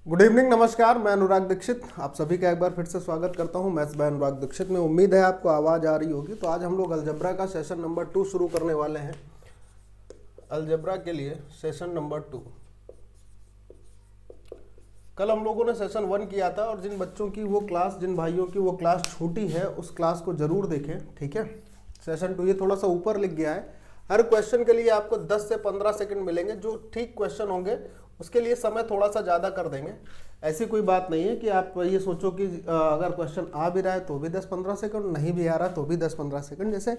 Good evening, नमस्कार। मैं अनुराग दीक्षित आप सभी का एक बार फिर से स्वागत करता हूं मैथ्स बाय अनुराग दीक्षित में। उम्मीद है आपको आवाज़ आ रही होगी। तो आज हम लोग अलजेब्रा का सेशन नंबर 2 शुरू करने वाले हैं। अलजेब्रा के लिए सेशन नंबर 2। कल हम लोगों ने सेशन 1 किया था और जिन बच्चों की वो क्लास, जिन भाइयों की वो क्लास छूटी है, उस क्लास को जरूर देखें, ठीक है। सेशन 2 ये थोड़ा सा ऊपर लिख गया है। हर क्वेश्चन के लिए आपको 10 से 15 सेकंड मिलेंगे। जो ठीक क्वेश्चन होंगे उसके लिए समय थोड़ा सा ज़्यादा कर देंगे। ऐसी कोई बात नहीं है कि आप ये सोचो कि अगर क्वेश्चन आ भी रहा है तो भी 10-15 सेकंड, नहीं भी आ रहा तो भी 10-15 सेकंड। जैसे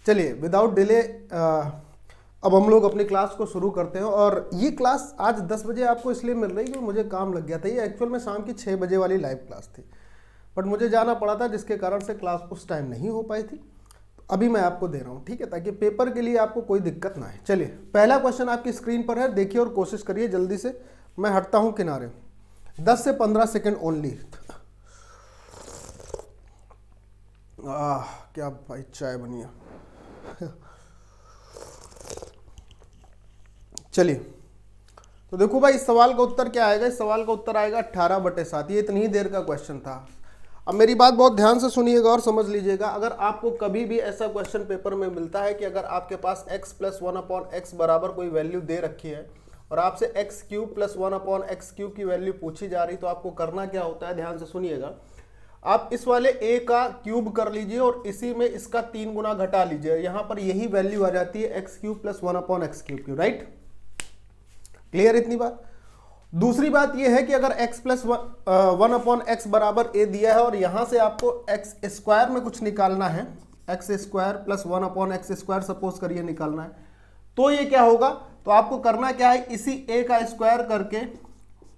चलिए विदाउट डिले अब हम लोग अपनी क्लास को शुरू करते हैं। और ये क्लास आज 10 बजे आपको इसलिए मिल रही है कि मुझे काम लग गया था। ये एक्चुअल में शाम की 6 बजे वाली लाइव क्लास थी, बट मुझे जाना पड़ा था, जिसके कारण से क्लास उस टाइम नहीं हो पाई थी। अभी मैं आपको दे रहा हूँ, ठीक है, ताकि पेपर के लिए आपको कोई दिक्कत ना है। चलिए पहला क्वेश्चन आपकी स्क्रीन पर है, देखिए और कोशिश करिए जल्दी से। मैं हटता हूँ किनारे, 10 से 15 सेकंड ओनली। क्या भाई चाय बनी है। चलिए तो देखो भाई, इस सवाल का उत्तर क्या आएगा। इस सवाल का उत्तर आएगा 18/7। ये इतनी ही देर का क्वेश्चन था। अब मेरी बात बहुत ध्यान से सुनिएगा और समझ लीजिएगा। अगर आपको कभी भी ऐसा क्वेश्चन पेपर में मिलता है कि अगर आपके पास x + 1/x बराबर कोई वैल्यू दे रखी है और आपसे x³ + 1/x³ की वैल्यू पूछी जा रही, तो आपको करना क्या होता है, ध्यान से सुनिएगा। आप इस वाले a का क्यूब कर लीजिए और इसी में इसका 3 गुना घटा लीजिए। यहां पर यही वैल्यू आ जाती है x³ + 1/x³ की, राइट। क्लियर इतनी बात। दूसरी बात यह है कि अगर x + 1/x बराबर a दिया है और यहां से आपको x² में कुछ निकालना है, x² + 1/x² सपोज करिए निकालना है, तो ये क्या होगा, तो आपको करना क्या है, इसी a का स्क्वायर करके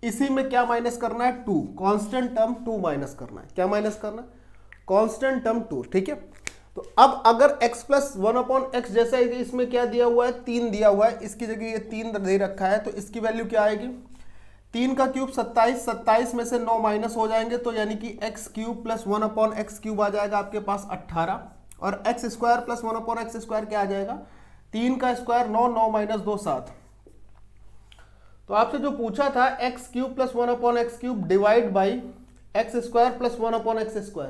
इसी में क्या माइनस करना है, 2, कांस्टेंट टर्म 2 माइनस करना है। क्या माइनस करना है, कांस्टेंट टर्म 2, ठीक है। तो अब अगर x + 1/x जैसा इसमें क्या दिया हुआ है, 3 दिया हुआ है, इसकी जगह ये 3 दे रखा है, तो इसकी वैल्यू क्या आएगी, 3 का क्यूब 27, 27 में से 9 माइनस हो जाएंगे, तो यानी कि x³ + 1/x³ आ जाएगा आपके पास 18, और x² + 1/x² क्या आ जाएगा, 3 का स्क्वायर 9, 9 - 2 7। तो आपसे जो पूछा था x³ + 1/x³ divide by x² + 1/x²,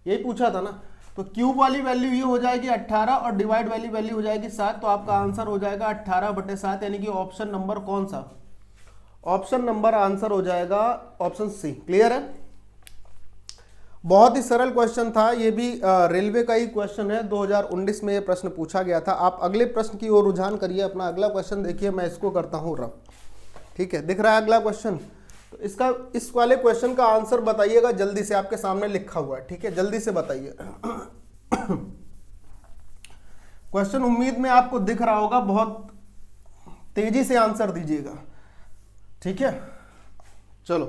यही पूछा था ना। तो क्यूब वाली वैल्यू ये हो जाएगी 18 और डिवाइड वाली वैल्यू हो जाएगी 7। तो आपका आंसर हो जाएगा 18/7, यानी कि ऑप्शन नंबर कौन सा, ऑप्शन नंबर आंसर हो जाएगा ऑप्शन सी। क्लियर है। बहुत ही सरल क्वेश्चन था। ये भी रेलवे का ही क्वेश्चन है, 2019 में ये प्रश्न पूछा गया था। आप अगले प्रश्न की ओर रुझान करिए, अपना अगला क्वेश्चन देखिए। मैं इसको करता हूँ रफ, ठीक है। दिख रहा है अगला क्वेश्चन। तो इसका, इस वाले क्वेश्चन का आंसर बताइएगा जल्दी से, आपके सामने लिखा हुआ है, ठीक है, जल्दी से बताइए। क्वेश्चन उम्मीद में आपको दिख रहा होगा, बहुत तेजी से आंसर दीजिएगा, ठीक है। चलो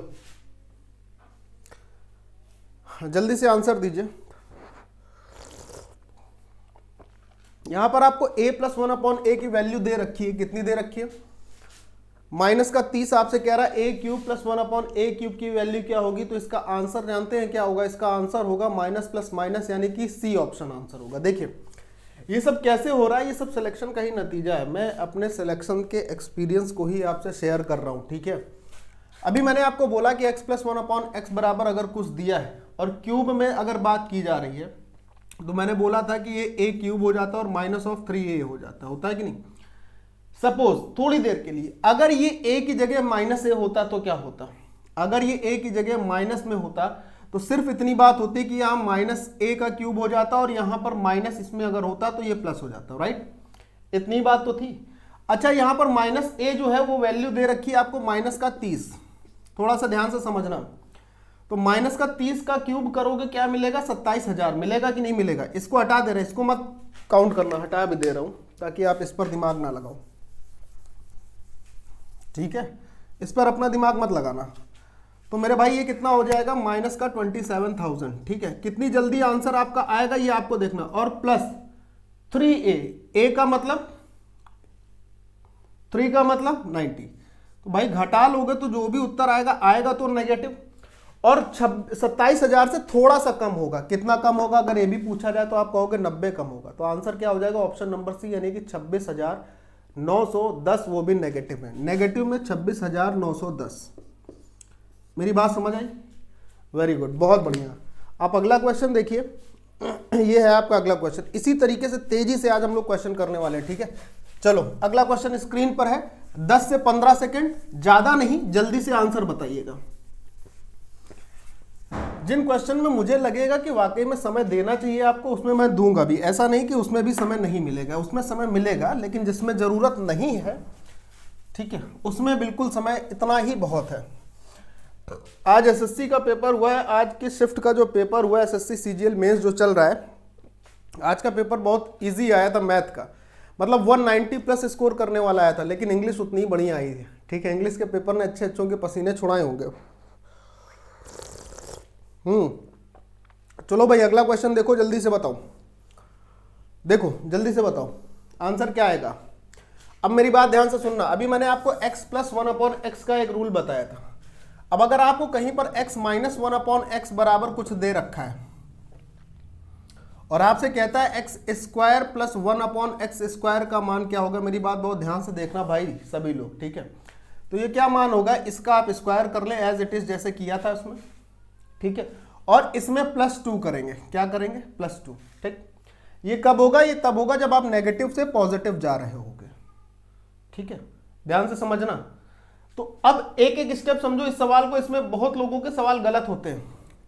जल्दी से आंसर दीजिए। यहां पर आपको a + 1/a की वैल्यू दे रखी है, कितनी दे रखी है, -30 आपसे कह रहा है a³ + 1/a³ की वैल्यू क्या होगी। तो इसका आंसर जानते हैं क्या होगा, इसका आंसर होगा माइनस प्लस माइनस, यानी कि सी ऑप्शन आंसर होगा। देखिए ये सब कैसे हो रहा है, ये सब सिलेक्शन का ही नतीजा है। मैं अपने सिलेक्शन के एक्सपीरियंस को ही आपसे शेयर कर रहा हूं, ठीक है। अभी मैंने आपको बोला कि x + 1/x बराबर अगर कुछ दिया है और क्यूब में अगर बात की जा रही है, तो मैंने बोला था कि ये a³ हो जाता है और -3a हो जाता है, होता है कि नहीं। सपोज थोड़ी देर के लिए अगर ये a की जगह -a होता तो क्या होता, अगर ये a की जगह माइनस में होता तो सिर्फ इतनी बात होती कि यहाँ -a का क्यूब हो जाता और यहां पर माइनस इसमें अगर होता तो ये प्लस हो जाता, राइट। इतनी बात तो थी। अच्छा यहाँ पर -a जो है वो वैल्यू दे रखी है आपको -30। थोड़ा सा ध्यान से समझना। तो -30 का क्यूब करोगे क्या मिलेगा, 27,000 मिलेगा कि नहीं मिलेगा। इसको हटा दे रहे, इसको मत काउंट करना, हटा भी दे रहा हूं ताकि आप इस पर दिमाग ना लगाओ, ठीक है। इस पर अपना दिमाग मत लगाना। तो मेरे भाई ये कितना हो जाएगा, -27,000, ठीक है। कितनी जल्दी आंसर आपका आएगा ये आपको देखना, और +3a, a का मतलब 3 का मतलब 90। तो भाई घटा लोगे तो जो भी उत्तर आएगा, आएगा तो नेगेटिव, और 27,000 से थोड़ा सा कम होगा। कितना कम होगा, अगर ये भी पूछा जाए तो आप कहोगे 90 कम होगा। तो आंसर क्या हो जाएगा, ऑप्शन नंबर सी, यानी कि 26,910, वो भी नेगेटिव है। नेगेटिव में 26,910, मेरी बात समझ आई? वेरी गुड, बहुत बढ़िया। आप अगला क्वेश्चन देखिए, ये है आपका अगला क्वेश्चन। इसी तरीके से तेजी से आज हम लोग क्वेश्चन करने वाले हैं, ठीक है। चलो अगला क्वेश्चन स्क्रीन पर है, 10 से 15 सेकंड, ज्यादा नहीं, जल्दी से आंसर बताइएगा। जिन क्वेश्चन में मुझे लगेगा कि वाकई में समय देना चाहिए आपको, उसमें मैं दूंगा भी। ऐसा नहीं कि उसमें भी समय नहीं मिलेगा, उसमें समय मिलेगा, लेकिन जिसमें जरूरत नहीं है, ठीक है, उसमें बिल्कुल समय इतना ही बहुत है। आज एसएससी का पेपर हुआ है, आज की शिफ्ट का जो पेपर हुआ है एसएससी सीजीएल मेंस जो चल रहा है, आज का पेपर बहुत इजी आया था मैथ का, मतलब 190 प्लस स्कोर करने वाला आया था, लेकिन इंग्लिश उतनी बढ़िया आई थी, ठीक है। इंग्लिश के पेपर ने अच्छे अच्छों के पसीने छुड़ाए होंगे। चलो भाई अगला क्वेश्चन देखो, जल्दी से बताओ, देखो जल्दी से बताओ आंसर क्या आएगा। अब मेरी बात ध्यान से सुनना, अभी मैंने आपको x प्लस 1/x का एक रूल बताया था। अब अगर आपको कहीं पर x माइनस 1/x बराबर कुछ दे रखा है और आपसे कहता है x square plus 1/x square का मान क्या होगा, मेरी बात बहुत ध्यान से देखना भाई सभी लोग, ठीक है। तो ये क्या मान होगा, इसका आप स्क्वायर कर ले एज इट इज, जैसे किया था उसमें, ठीक है। और इसमें +2 करेंगे, क्या करेंगे, +2, ठीक। ये कब होगा, ये तब होगा जब आप नेगेटिव से पॉजिटिव जा रहे होगे, ठीक है, ध्यान से समझना। तो अब एक एक स्टेप समझो इस सवाल को, इसमें बहुत लोगों के सवाल गलत होते हैं।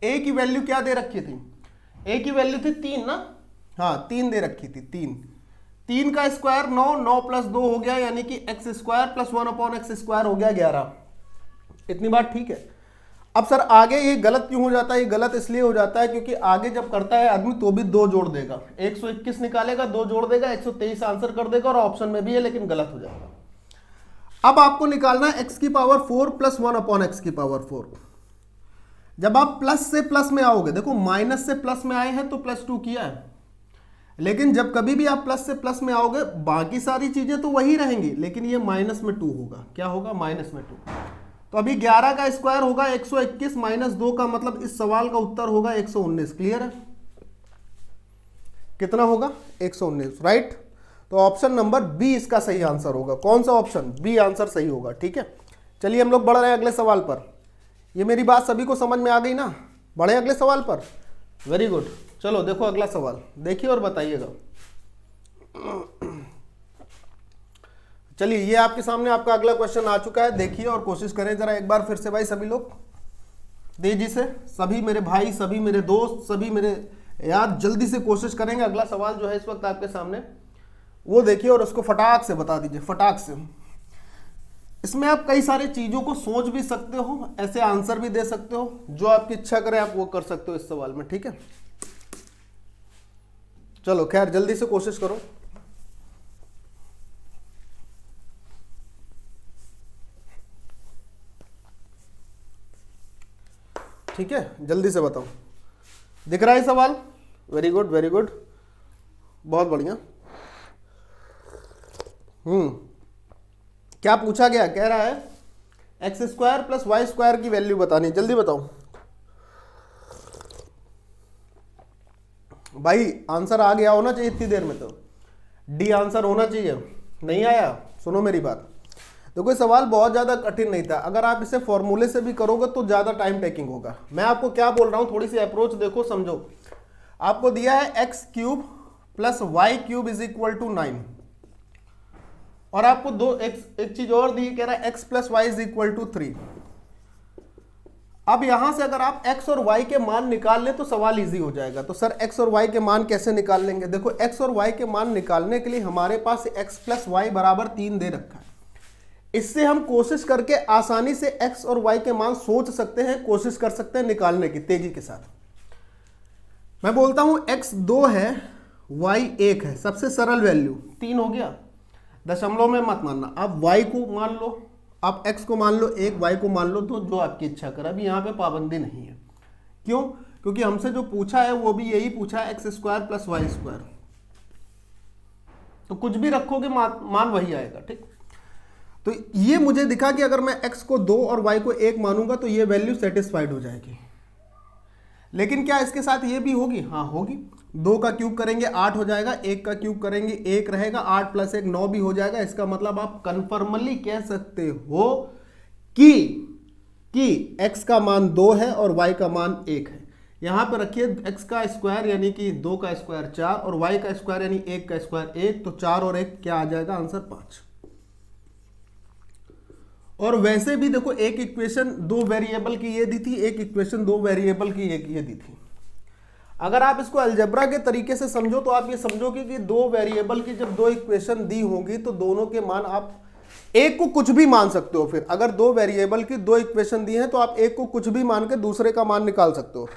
ए की वैल्यू क्या दे रखी थी, ए की वैल्यू थी 3 ना, हाँ 3 दे रखी थी, 3 का स्क्वायर 9, 9 + 2 हो गया, यानी कि x square plus 1/x square हो गया 11। इतनी बात ठीक है। अब सर आगे ये गलत क्यों हो जाता है, ये गलत इसलिए हो जाता है क्योंकि आगे जब करता है आदमी तो भी 2 जोड़ देगा, 121 निकालेगा, 2 जोड़ देगा, 123 आंसर कर देगा, और ऑप्शन में भी है लेकिन गलत हो जाएगा। अब आपको निकालना है x की पावर 4 प्लस 1/x की पावर 4। जब आप प्लस से प्लस में आओगे, देखो माइनस से प्लस में आए हैं तो +2 किया है, लेकिन जब कभी भी आप प्लस से प्लस में आओगे बाकी सारी चीजें तो वही रहेंगी, लेकिन ये माइनस में 2 होगा, क्या होगा, -2। तो अभी 11 का स्क्वायर होगा 121 माइनस 2 का, मतलब इस सवाल का उत्तर होगा 119। क्लियर है, कितना होगा, 119, राइट। तो ऑप्शन नंबर बी इसका सही आंसर होगा। कौन सा ऑप्शन, बी आंसर सही होगा, ठीक है। चलिए हम लोग बढ़ रहे हैं अगले सवाल पर। ये मेरी बात सभी को समझ में आ गई ना, बढ़े अगले सवाल पर, वेरी गुड। चलो देखो अगला सवाल, देखिए और बताइएगा। चलिए ये आपके सामने आपका अगला क्वेश्चन आ चुका है, देखिए और कोशिश करें जरा एक बार फिर से भाई सभी लोग तेजी से, सभी मेरे भाई, सभी मेरे दोस्त, सभी मेरे यार जल्दी से कोशिश करेंगे। अगला सवाल जो है इस वक्त आपके सामने वो देखिए और उसको फटाक से बता दीजिए, फटाक से। इसमें आप कई सारी चीजों को सोच भी सकते हो, ऐसे आंसर भी दे सकते हो, जो आपकी इच्छा करे आप वो कर सकते हो इस सवाल में, ठीक है। चलो खैर जल्दी से कोशिश करो। ठीक है, जल्दी से बताओ, दिख रहा है सवाल, वेरी गुड वेरी गुड, बहुत बढ़िया। क्या पूछा गया, कह रहा है x² + y² की वैल्यू बतानी, जल्दी बताओ भाई। आंसर आ गया होना चाहिए इतनी देर में, तो डी आंसर होना चाहिए, नहीं आया, सुनो मेरी बात। देखो ये सवाल बहुत ज़्यादा कठिन नहीं था, अगर आप इसे फॉर्मूले से भी करोगे तो ज़्यादा टाइम टेकिंग होगा। मैं आपको क्या बोल रहा हूँ, थोड़ी सी अप्रोच देखो, समझो। आपको दिया है x³ + y³ = 9, और आपको एक चीज और दी, कह रहा है x + y = 3। अब यहां से अगर आप x और y के मान निकाल लें तो सवाल इजी हो जाएगा। तो सर x और y के मान कैसे निकाल लेंगे, देखो x और y के मान निकालने के लिए हमारे पास x + y = 3 दे रखा है। इससे हम कोशिश करके आसानी से x और y के मान सोच सकते हैं, कोशिश कर सकते हैं निकालने की तेजी के साथ। मैं बोलता हूं x 2 है, y 1 है, सबसे सरल वैल्यू 3 हो गया, दशमलव में मत मानना। आप y को मान लो, आप x को मान लो 1, y को मान लो 2, जो आपकी इच्छा करे, अभी यहाँ पे पाबंदी नहीं है। क्यों, क्योंकि हमसे जो पूछा है वो भी यही पूछा है, x² + y²। तो कुछ भी रखोगे मान वही आएगा, ठीक। तो ये मुझे दिखा कि अगर मैं x को 2 और y को 1 मानूंगा तो ये वैल्यू सेटिस्फाइड हो जाएगी। लेकिन क्या इसके साथ ये भी होगी, हाँ होगी। 2 का क्यूब करेंगे 8 हो जाएगा, 1 का क्यूब करेंगे 1 रहेगा, 8 + 1 9 भी हो जाएगा। इसका मतलब आप कन्फर्मली कह सकते हो कि कि x का मान 2 है और y का मान 1 है। यहाँ पे रखिए x का स्क्वायर यानी कि 2 का स्क्वायर 4 और y का स्क्वायर यानी 1 का स्क्वायर 1, तो 4 और 1 क्या आ जाएगा आंसर 5। और वैसे भी देखो एक इक्वेशन 2 वेरिएबल की ये दी थी, एक इक्वेशन 2 वेरिएबल की ये दी थी। अगर आप इसको अलजेब्रा के तरीके से समझो तो आप ये समझोगे कि 2 वेरिएबल की जब 2 इक्वेशन दी होंगी तो दोनों के मान आप एक को कुछ भी मान सकते हो। फिर अगर 2 वेरिएबल की 2 इक्वेशन दी हैं तो आप एक को कुछ भी मान के दूसरे का मान निकाल सकते हो।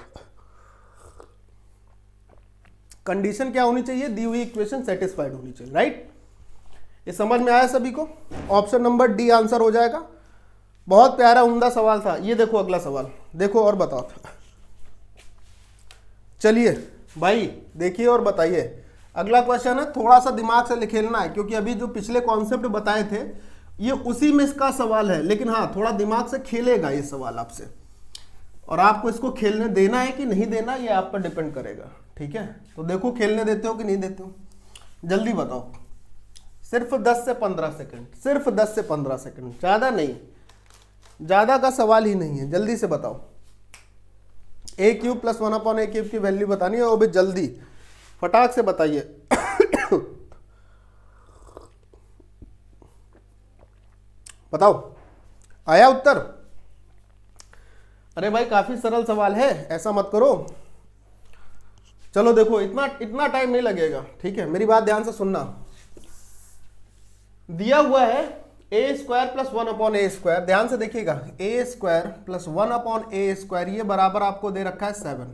कंडीशन क्या होनी चाहिए? दी हुई इक्वेशन सेटिस्फाइड होनी चाहिए, राइट। ये समझ में आया सभी को? ऑप्शन नंबर डी आंसर हो जाएगा। बहुत प्यारा उम्दा सवाल था। ये देखो अगला सवाल, देखो और बताओ। चलिए भाई देखिए और बताइए। अगला क्वेश्चन है, थोड़ा सा दिमाग से लिखेलना है क्योंकि अभी जो पिछले कॉन्सेप्ट बताए थे ये उसी में इसका सवाल है, लेकिन हाँ थोड़ा दिमाग से खेलेगा ये सवाल आपसे, और आपको इसको खेलने देना है कि नहीं देना ये आप पर डिपेंड करेगा, ठीक है। तो देखो खेलने देते हो कि नहीं देते हो, जल्दी बताओ। सिर्फ 10 से 15 सेकंड, सिर्फ 10 से 15 सेकंड, ज़्यादा नहीं, ज़्यादा का सवाल ही नहीं है, जल्दी से बताओ। a cube plus 1/a cube की वैल्यू बतानी है, वो भी जल्दी फटाक से बताइए। बताओ आया उत्तर? अरे भाई काफी सरल सवाल है, ऐसा मत करो। चलो देखो इतना टाइम नहीं लगेगा, ठीक है। मेरी बात ध्यान से सुनना। दिया हुआ है a square plus 1/a square, ध्यान से देखिएगा। a square plus 1/a square ये बराबर आपको दे रखा है 7।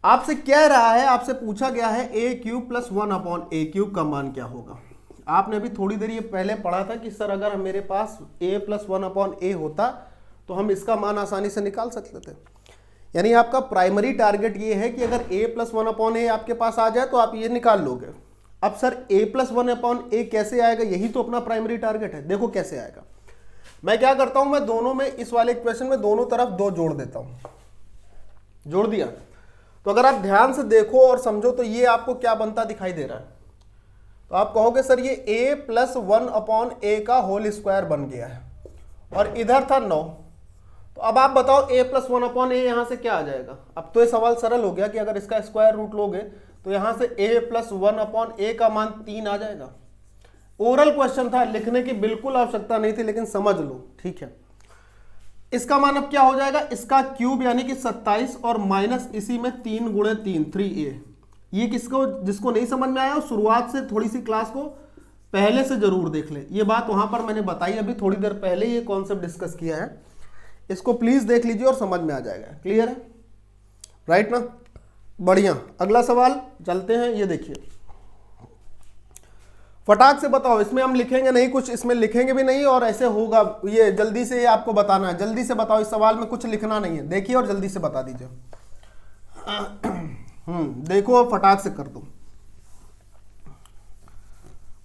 आपसे कह रहा है, आपसे पूछा गया है a cube plus 1/a cube का मान क्या होगा। आपने अभी थोड़ी देर ये पहले पढ़ा था कि सर अगर मेरे पास a प्लस 1/a होता तो हम इसका मान आसानी से निकाल सकते थे। यानी आपका प्राइमरी टारगेट ये है कि अगर a प्लस 1/a आपके पास आ जाए तो आप ये निकाल लोगे। अब सर a प्लस 1/a कैसे आएगा, यही तो अपना प्राइमरी टारगेट है। देखो कैसे आएगा। मैं क्या करता हूं, मैं दोनों में इस वाले इक्वेशन में दोनों तरफ 2 जोड़ देता हूं। जोड़ दिया तो अगर आप ध्यान से देखो और समझो तो ये आपको क्या बनता दिखाई दे रहा है। तो आप कहोगे सर ये a प्लस 1/a का होल स्क्वायर बन गया है और इधर था 9। तो अब आप बताओ a प्लस 1/a यहां से क्या आ जाएगा। अब तो ये सवाल सरल हो गया कि अगर इसका स्क्वायर रूट लोगे तो यहां से a प्लस 1/a का मान 3 आ जाएगा। ओरल क्वेश्चन था, लिखने की बिल्कुल आवश्यकता नहीं थी, लेकिन समझ लो, ठीक है। इसका मान अब क्या हो जाएगा, इसका क्यूब यानी कि 27 और माइनस इसी में 3 गुणे 3 3a। ये किसको, जिसको नहीं समझ में आया शुरुआत से थोड़ी सी क्लास को पहले से जरूर देख ले। ये बात वहां पर मैंने बताई अभी थोड़ी देर पहले, ये कॉन्सेप्ट डिस्कस किया है, इसको प्लीज देख लीजिए और समझ में आ जाएगा। क्लियर है, राइट ना? बढ़िया। अगला सवाल चलते हैं। ये देखिए फटाक से बताओ। इसमें हम लिखेंगे नहीं कुछ, इसमें लिखेंगे भी नहीं और ऐसे होगा। ये जल्दी से आपको बताना है, जल्दी से बताओ। इस सवाल में कुछ लिखना नहीं है, देखिए और जल्दी से बता दीजिए। देखो और फटाक से कर दो।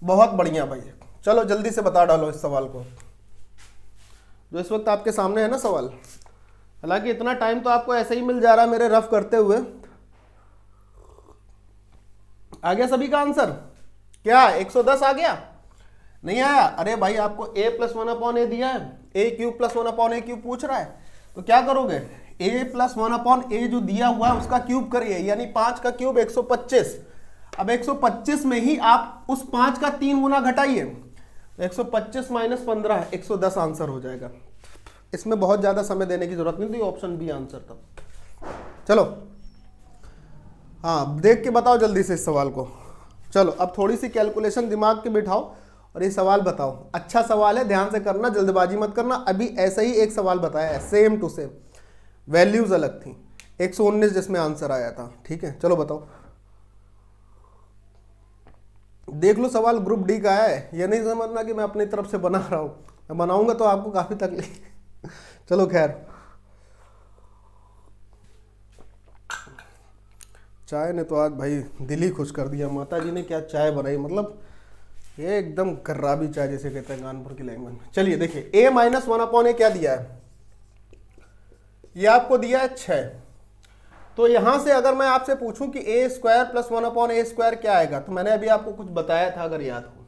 बहुत बढ़िया भाई, चलो जल्दी से बता डालो इस सवाल को जो इस वक्त आपके सामने है ना सवाल। हालांकि इतना टाइम तो आपको ऐसे ही मिल जा रहा है मेरे रफ करते हुए। आ गया सभी का आंसर? क्या 110 आ गया? नहीं आया? अरे भाई आपको a प्लस 1/a दिया है, a cube plus 1/a cube पूछ रहा है, तो क्या करोगे, a प्लस 1/a जो दिया हुआ है उसका क्यूब करिए, यानी 5 का क्यूब 125। अब 125 में ही आप उस 5 का 3 गुना घटाइए, 125 माइनस 15 110 आंसर हो जाएगा। इसमें बहुत ज्यादा समय देने की जरूरत नहीं थी, ऑप्शन बी आंसर था। चलो हाँ देख के बताओ जल्दी से इस सवाल को। चलो अब थोड़ी सी कैलकुलेशन दिमाग के बिठाओ और ये सवाल बताओ। अच्छा सवाल है, ध्यान से करना, जल्दबाजी मत करना। अभी ऐसा ही एक सवाल बताया है, सेम टू सेम, वैल्यूज अलग थी। 119 जिसमें आंसर आया था, ठीक है। चलो बताओ, देख लो सवाल ग्रुप डी का है। ये नहीं समझना कि मैं अपनी तरफ से बना रहा हूं, मैं बनाऊंगा तो आपको काफी तकलीफ। चलो खैर, चाय ने तो आज भाई दिल ही खुश कर दिया। माता जी ने क्या चाय बनाई, मतलब ये एकदम गर्राबी चाय जैसे कहते हैं कानपुर की लैंग्वेज में। चलिए देखिए, a माइनस 1/a क्या दिया है, ये आपको दिया है 6। तो यहां से अगर मैं आपसे पूछूं कि a square plus 1/a square क्या आएगा, तो मैंने अभी आपको कुछ बताया था अगर याद हो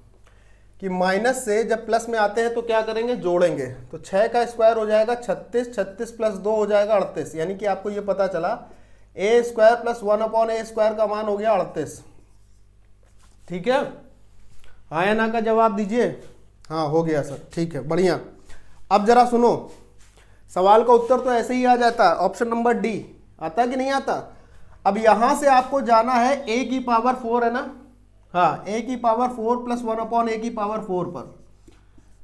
कि माइनस से जब प्लस में आते हैं तो क्या करेंगे, जोड़ेंगे। तो 6 का स्क्वायर हो जाएगा 36, 36 प्लस 2 हो जाएगा 38। यानी कि आपको ये पता चला ए स्क्वायर प्लस 1/a स्क्वायर का मान हो गया 38। ठीक है, हाँ या ना का जवाब दीजिए। हाँ हो गया सर, ठीक है, बढ़िया। अब जरा सुनो, सवाल का उत्तर तो ऐसे ही आ जाता है, ऑप्शन नंबर डी आता कि नहीं आता। अब यहां से आपको जाना है a की पावर 4 है ना, हाँ a की पावर 4 प्लस 1/a की पावर 4 पर।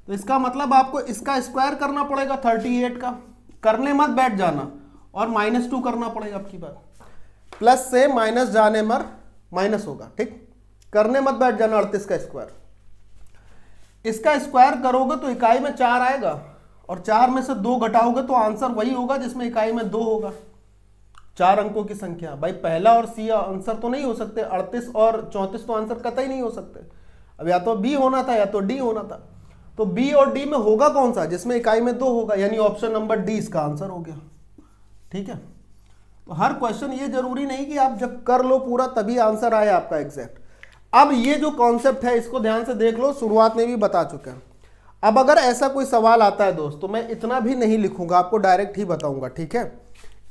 तो इसका मतलब आपको इसका स्क्वायर करना पड़ेगा 38 का, करने मत बैठ जाना, और -2 करना पड़ेगा आपकी बात, प्लस से माइनस जाने मर माइनस होगा, ठीक, करने मत बैठ जाना 38 का स्क्वायर। इसका स्क्वायर करोगे तो इकाई में 4 आएगा, और 4 में से 2 घटाओगे तो आंसर वही होगा जिसमें इकाई में 2 होगा। 4 अंकों की संख्या भाई, पहला और सी आंसर तो नहीं हो सकते, 38 और 34 तो आंसर कतई नहीं हो सकते। अब या तो बी होना था या तो डी होना था, तो बी और डी में होगा कौन सा, जिसमें इकाई में 2 होगा, यानी ऑप्शन नंबर डी इसका आंसर हो गया। ठीक है, तो हर क्वेश्चन ये जरूरी नहीं कि आप जब कर लो पूरा तभी आंसर आए आपका एग्जैक्ट। अब ये जो कॉन्सेप्ट है इसको ध्यान से देख लो, शुरुआत में भी बता चुके हैं। अब अगर ऐसा कोई सवाल आता है दोस्त, तो मैं इतना भी नहीं लिखूंगा, आपको डायरेक्ट ही बताऊंगा, ठीक है,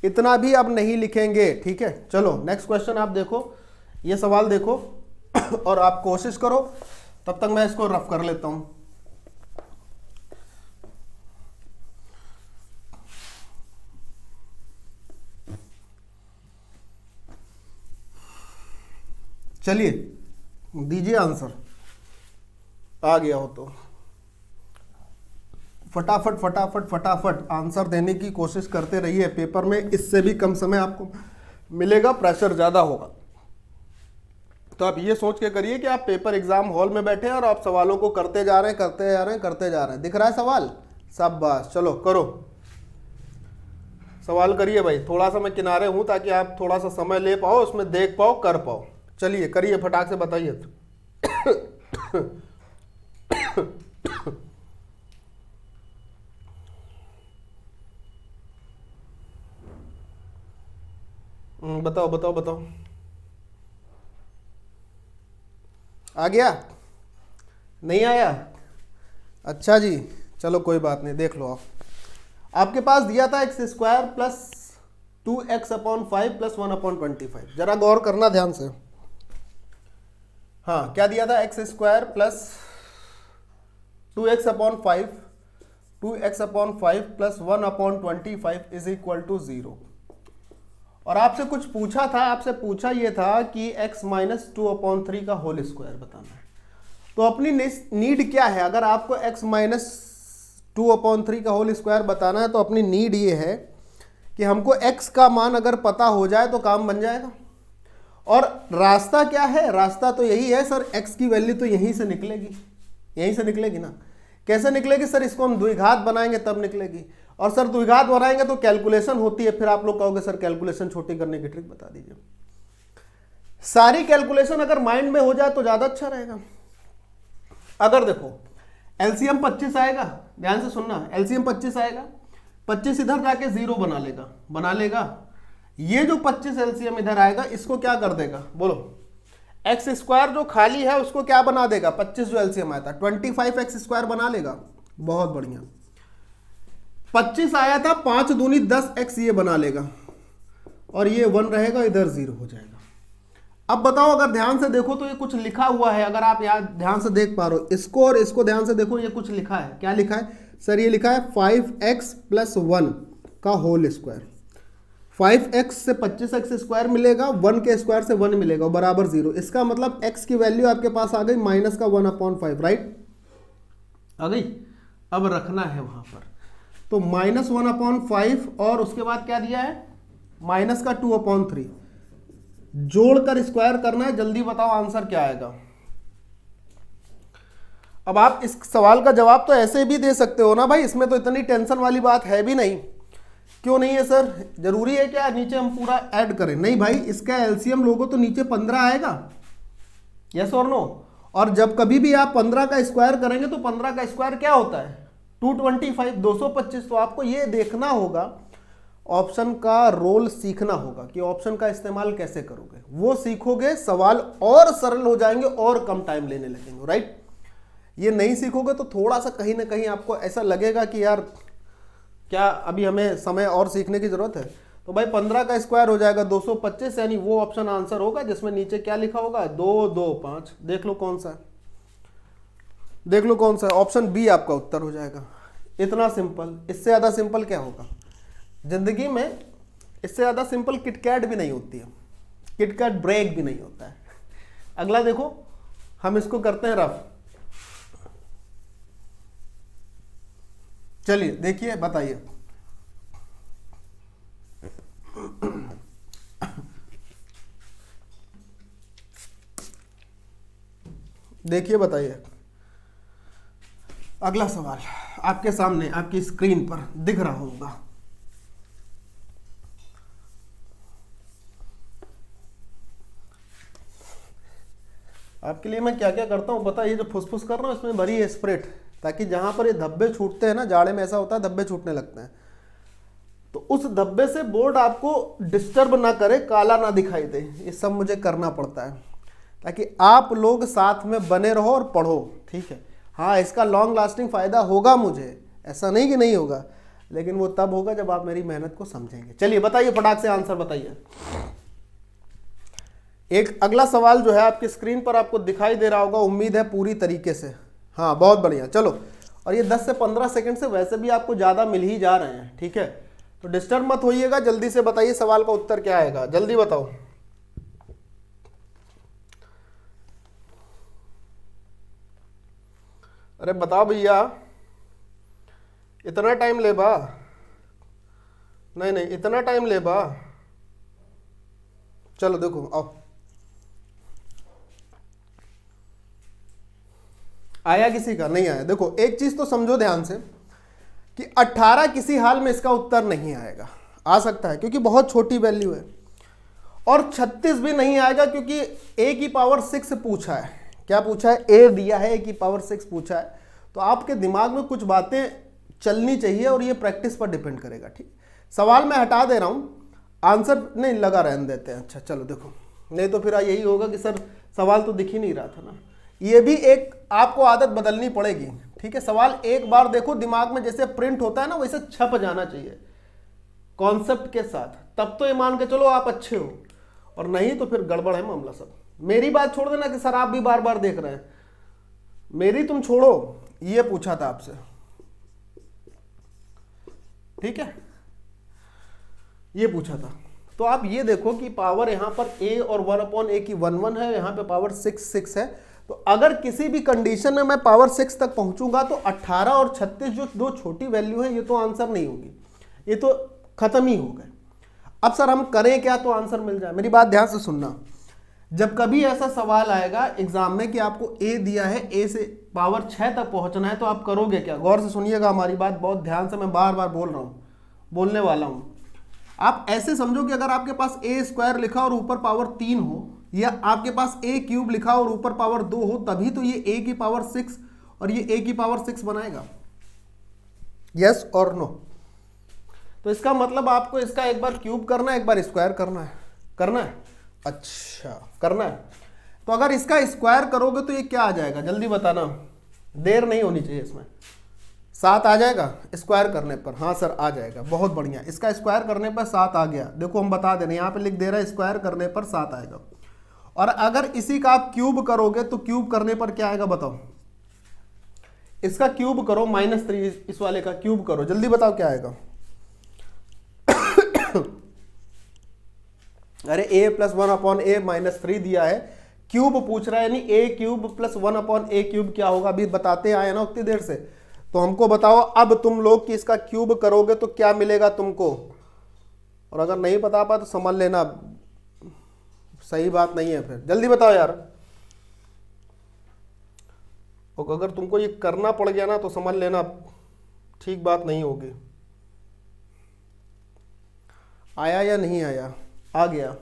इतना भी अब नहीं लिखेंगे, ठीक है। चलो नेक्स्ट क्वेश्चन आप देखो, ये सवाल देखो और आप कोशिश करो, तब तक मैं इसको रफ कर लेता हूं। चलिए दीजिए आंसर, आ गया हो तो फटाफट फटाफट फटाफट आंसर देने की कोशिश करते रहिए। पेपर में इससे भी कम समय आपको मिलेगा, प्रेशर ज़्यादा होगा। तो आप ये सोच के करिए कि आप पेपर एग्जाम हॉल में बैठे हैं और आप सवालों को करते जा रहे हैं, करते जा रहे हैं, करते जा रहे हैं। दिख रहा है सवाल, सब बस चलो करो, सवाल करिए भाई। थोड़ा सा मैं किनारे हूँ ताकि आप थोड़ा सा समय ले पाओ, उसमें देख पाओ, कर पाओ। चलिए करिए, फटाक से बताइए। बताओ बताओ बताओ, आ गया नहीं आया? अच्छा जी, चलो कोई बात नहीं, देख लो आप। आपके पास दिया था x square plus 2x/5 plus 1/25। जरा गौर करना ध्यान से। हाँ क्या दिया था, x square plus 2x/5 plus 1/25 is equal to 0। और आपसे कुछ पूछा था, आपसे पूछा ये था कि x माइनस 2/3 का होल स्क्वायर बताना है। तो अपनी नीड क्या है, अगर आपको x माइनस 2/3 का होल स्क्वायर बताना है तो अपनी नीड ये है कि हमको x का मान अगर पता हो जाए तो काम बन जाएगा। और रास्ता क्या है, रास्ता तो यही है सर, x की वैल्यू तो यहीं से निकलेगी, यहीं से निकलेगी ना। कैसे निकलेगी सर, इसको हम द्विघात बनाएंगे तब निकलेगी। और सर द्विघात बनाएंगे तो कैलकुलेशन होती है, फिर आप लोग कहोगे सर कैलकुलेशन छोटी करने की ट्रिक बता दीजिए। सारी कैलकुलेशन अगर माइंड में हो जाए तो ज्यादा अच्छा रहेगा। अगर देखो एलसीएम 25 आएगा, ध्यान से सुनना, एलसीएम 25 आएगा, 25 इधर जाके 0 बना लेगा। ये जो 25 एलसीएम इधर आएगा इसको क्या कर देगा, बोलो, एक्स स्क्वायर जो खाली है उसको क्या बना देगा, 25 जो एलसीएम आया था 25x स्क्वायर बना लेगा। बहुत बढ़िया, 25 आया था, 5 दूनी 10x ये बना लेगा, और ये 1 रहेगा, इधर 0 हो जाएगा। अब बताओ, अगर ध्यान से देखो तो ये कुछ लिखा हुआ है, अगर आप यार ध्यान से देख पा रहे हो इसको और इसको ध्यान से देखो, ये कुछ लिखा है। क्या लिखा है सर, ये लिखा है 5x + 1 का होल स्क्वायर। 5x से 25x स्क्वायर मिलेगा, 1 के स्क्वायर से 1 मिलेगा, बराबर 0। इसका मतलब x की वैल्यू आपके पास आ गई माइनस का 1/5, राइट, आ गई। अब रखना है वहां पर, तो माइनस 1/5 और उसके बाद क्या दिया है, माइनस का 2/3 जोड़कर स्क्वायर करना है। जल्दी बताओ आंसर क्या आएगा। अब आप इस सवाल का जवाब तो ऐसे भी दे सकते हो ना भाई, इसमें तो इतनी टेंशन वाली बात है भी नहीं। क्यों नहीं है सर, जरूरी है क्या नीचे हम पूरा ऐड करें? नहीं भाई, इसका एलसीएम लोगो तो नीचे 15 आएगा, यस और नो। और जब कभी भी आप 15 का स्क्वायर करेंगे तो 15 का स्क्वायर क्या होता है, 225, 225। तो आपको ये देखना होगा, ऑप्शन का रोल सीखना होगा कि ऑप्शन का इस्तेमाल कैसे करोगे। वो सीखोगे, सवाल और सरल हो जाएंगे और कम टाइम लेने लगेंगे, राइट। ये नहीं सीखोगे तो थोड़ा सा कहीं ना कहीं आपको ऐसा लगेगा कि यार क्या अभी हमें समय और सीखने की जरूरत है। तो भाई 15 का स्क्वायर हो जाएगा 225, यानी वो ऑप्शन आंसर होगा जिसमें नीचे क्या लिखा होगा 2 2 5। देख लो कौन सा है, देख लो कौन सा है, ऑप्शन बी आपका उत्तर हो जाएगा। इतना सिंपल, इससे ज़्यादा सिंपल क्या होगा जिंदगी में। इससे ज़्यादा सिंपल किटकैट भी नहीं होती है, किटकैट ब्रेक भी नहीं होता है। अगला देखो, हम इसको करते हैं रफ। चलिए देखिए, बताइए देखिए बताइए। अगला सवाल आपके सामने आपकी स्क्रीन पर दिख रहा होगा। आपके लिए मैं क्या क्या करता हूं पता है, ये जो फुसफुस कर रहा हूं इसमें भरी है स्प्रिट, ताकि जहां पर ये धब्बे छूटते हैं ना, जाड़े में ऐसा होता है धब्बे छूटने लगते हैं, तो उस धब्बे से बोर्ड आपको डिस्टर्ब ना करे, काला ना दिखाई दे। ये सब मुझे करना पड़ता है ताकि आप लोग साथ में बने रहो और पढ़ो, ठीक है। हाँ, इसका लॉन्ग लास्टिंग फायदा होगा मुझे, ऐसा नहीं कि नहीं होगा, लेकिन वो तब होगा जब आप मेरी मेहनत को समझेंगे। चलिए बताइए, फटाक से आंसर बताइए। एक अगला सवाल जो है आपकी स्क्रीन पर आपको दिखाई दे रहा होगा, उम्मीद है पूरी तरीके से। हाँ बहुत बढ़िया, चलो। और ये 10 से 15 सेकंड से वैसे भी आपको ज़्यादा मिल ही जा रहे हैं, ठीक है, तो डिस्टर्ब मत होइएगा। जल्दी से बताइए सवाल का उत्तर क्या आएगा, जल्दी बताओ। अरे बताओ भैया, इतना टाइम ले बा? नहीं नहीं, इतना टाइम ले बा? चलो देखो, आओ। आया किसी का? नहीं आया। देखो एक चीज तो समझो ध्यान से कि 18 किसी हाल में इसका उत्तर नहीं आएगा। आ सकता है क्योंकि बहुत छोटी वैल्यू है, और 36 भी नहीं आएगा क्योंकि a की पावर 6 पूछा है। क्या पूछा है? a दिया है, a की पावर 6 पूछा है। तो आपके दिमाग में कुछ बातें चलनी चाहिए और ये प्रैक्टिस पर डिपेंड करेगा, ठीक। सवाल मैं हटा दे रहा हूं, आंसर नहीं लगा रहने देते हैं। अच्छा चलो देखो, नहीं तो फिर यही होगा कि सर सवाल तो दिख ही नहीं रहा था ना। ये भी एक आपको आदत बदलनी पड़ेगी, ठीक है। सवाल एक बार देखो, दिमाग में जैसे प्रिंट होता है ना वैसे छप जाना चाहिए कॉन्सेप्ट के साथ, तब तो ये मान के चलो आप अच्छे हो, और नहीं तो फिर गड़बड़ है मामला सब। मेरी बात छोड़ देना कि सर आप भी बार बार देख रहे हैं, मेरी तुम छोड़ो। ये पूछा था आपसे, ठीक है, ये पूछा था। तो आप ये देखो कि पावर यहां पर a और 1/a की 1 1 है, यहां पे पावर 6 6 है। तो अगर किसी भी कंडीशन में मैं पावर 6 तक पहुंचूंगा तो 18 और 36 जो दो छोटी वैल्यू है ये तो आंसर नहीं होगी, ये तो खत्म ही हो गए। अब सर हम करें क्या तो आंसर मिल जाए? मेरी बात ध्यान से सुनना, जब कभी ऐसा सवाल आएगा एग्जाम में कि आपको a दिया है, a से पावर 6 तक पहुंचना है, तो आप करोगे क्या? गौर से सुनिएगा हमारी बात बहुत ध्यान से, मैं बार बार बोल रहा हूँ, बोलने वाला हूँ। आप ऐसे समझो कि अगर आपके पास a स्क्वायर लिखा और ऊपर पावर 3 हो, या आपके पास a क्यूब लिखा और ऊपर पावर 2 हो, तभी तो ये a की पावर 6 और ये a की पावर 6 बनाएगा। यस और नो? तो इसका मतलब आपको इसका एक बार क्यूब करना है, एक बार स्क्वायर करना है। करना है? अच्छा करना है। तो अगर इसका स्क्वायर करोगे तो ये क्या आ जाएगा, जल्दी बताना, देर नहीं होनी चाहिए इसमें। 7 आ जाएगा स्क्वायर करने पर? हाँ सर आ जाएगा, बहुत बढ़िया। इसका स्क्वायर करने पर 7 आ गया। देखो हम बता दें, यहाँ पे लिख दे रहा है स्क्वायर करने पर 7 आएगा। और अगर इसी का आप क्यूब करोगे तो क्यूब करने पर क्या आएगा बताओ? इसका क्यूब करो, -3, इस वाले का क्यूब करो, जल्दी बताओ क्या आएगा? अरे a + 1/a - 3 दिया है, क्यूब पूछ रहा है, यानी a क्यूब + 1/a क्यूब क्या होगा? अभी बताते आए ना उतनी देर से। तो हमको बताओ अब तुम लोग कि इसका क्यूब करोगे तो क्या मिलेगा तुमको, और अगर नहीं बता पाए तो समझ लेना सही बात नहीं है, फिर जल्दी बताओ यार। और अगर तुमको ये करना पड़ गया ना तो समझ लेना ठीक बात नहीं होगी। आया या नहीं आया? आ गया।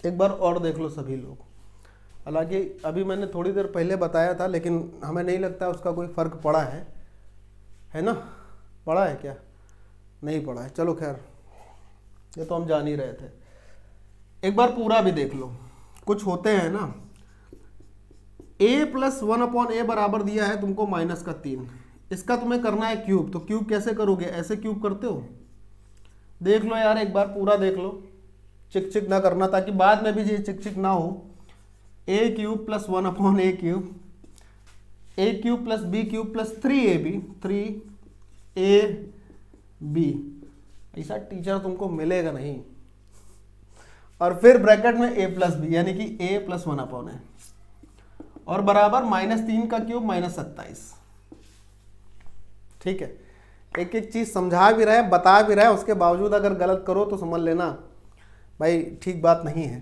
एक बार और देख लो सभी लोग। हालांकि अभी मैंने थोड़ी देर पहले बताया था, लेकिन हमें नहीं लगता उसका कोई फर्क पड़ा है ना? पड़ा है क्या? नहीं पड़ा है, चलो खैर, ये तो हम जान ही रहे थे। एक बार पूरा भी देख लो। कुछ होते हैं ना a प्लस 1/a बराबर दिया है तुमको -3, इसका तुम्हें करना है क्यूब। तो क्यूब कैसे करोगे, ऐसे क्यूब करते हो, देख लो यार एक बार पूरा देख लो, चिक चिक ना करना ताकि बाद में भी ये चिक चिक ना हो। a cube plus 1/a cube, a cube plus b cube plus 3ab, 3ab, ऐसा टीचर तुमको मिलेगा नहीं। और फिर ब्रैकेट में a प्लस बी यानी कि a प्लस 1/a और बराबर -3 का क्यूब -27। ठीक है, एक एक चीज समझा भी रहे बता भी रहे, उसके बावजूद अगर गलत करो तो समझ लेना भाई ठीक बात नहीं है।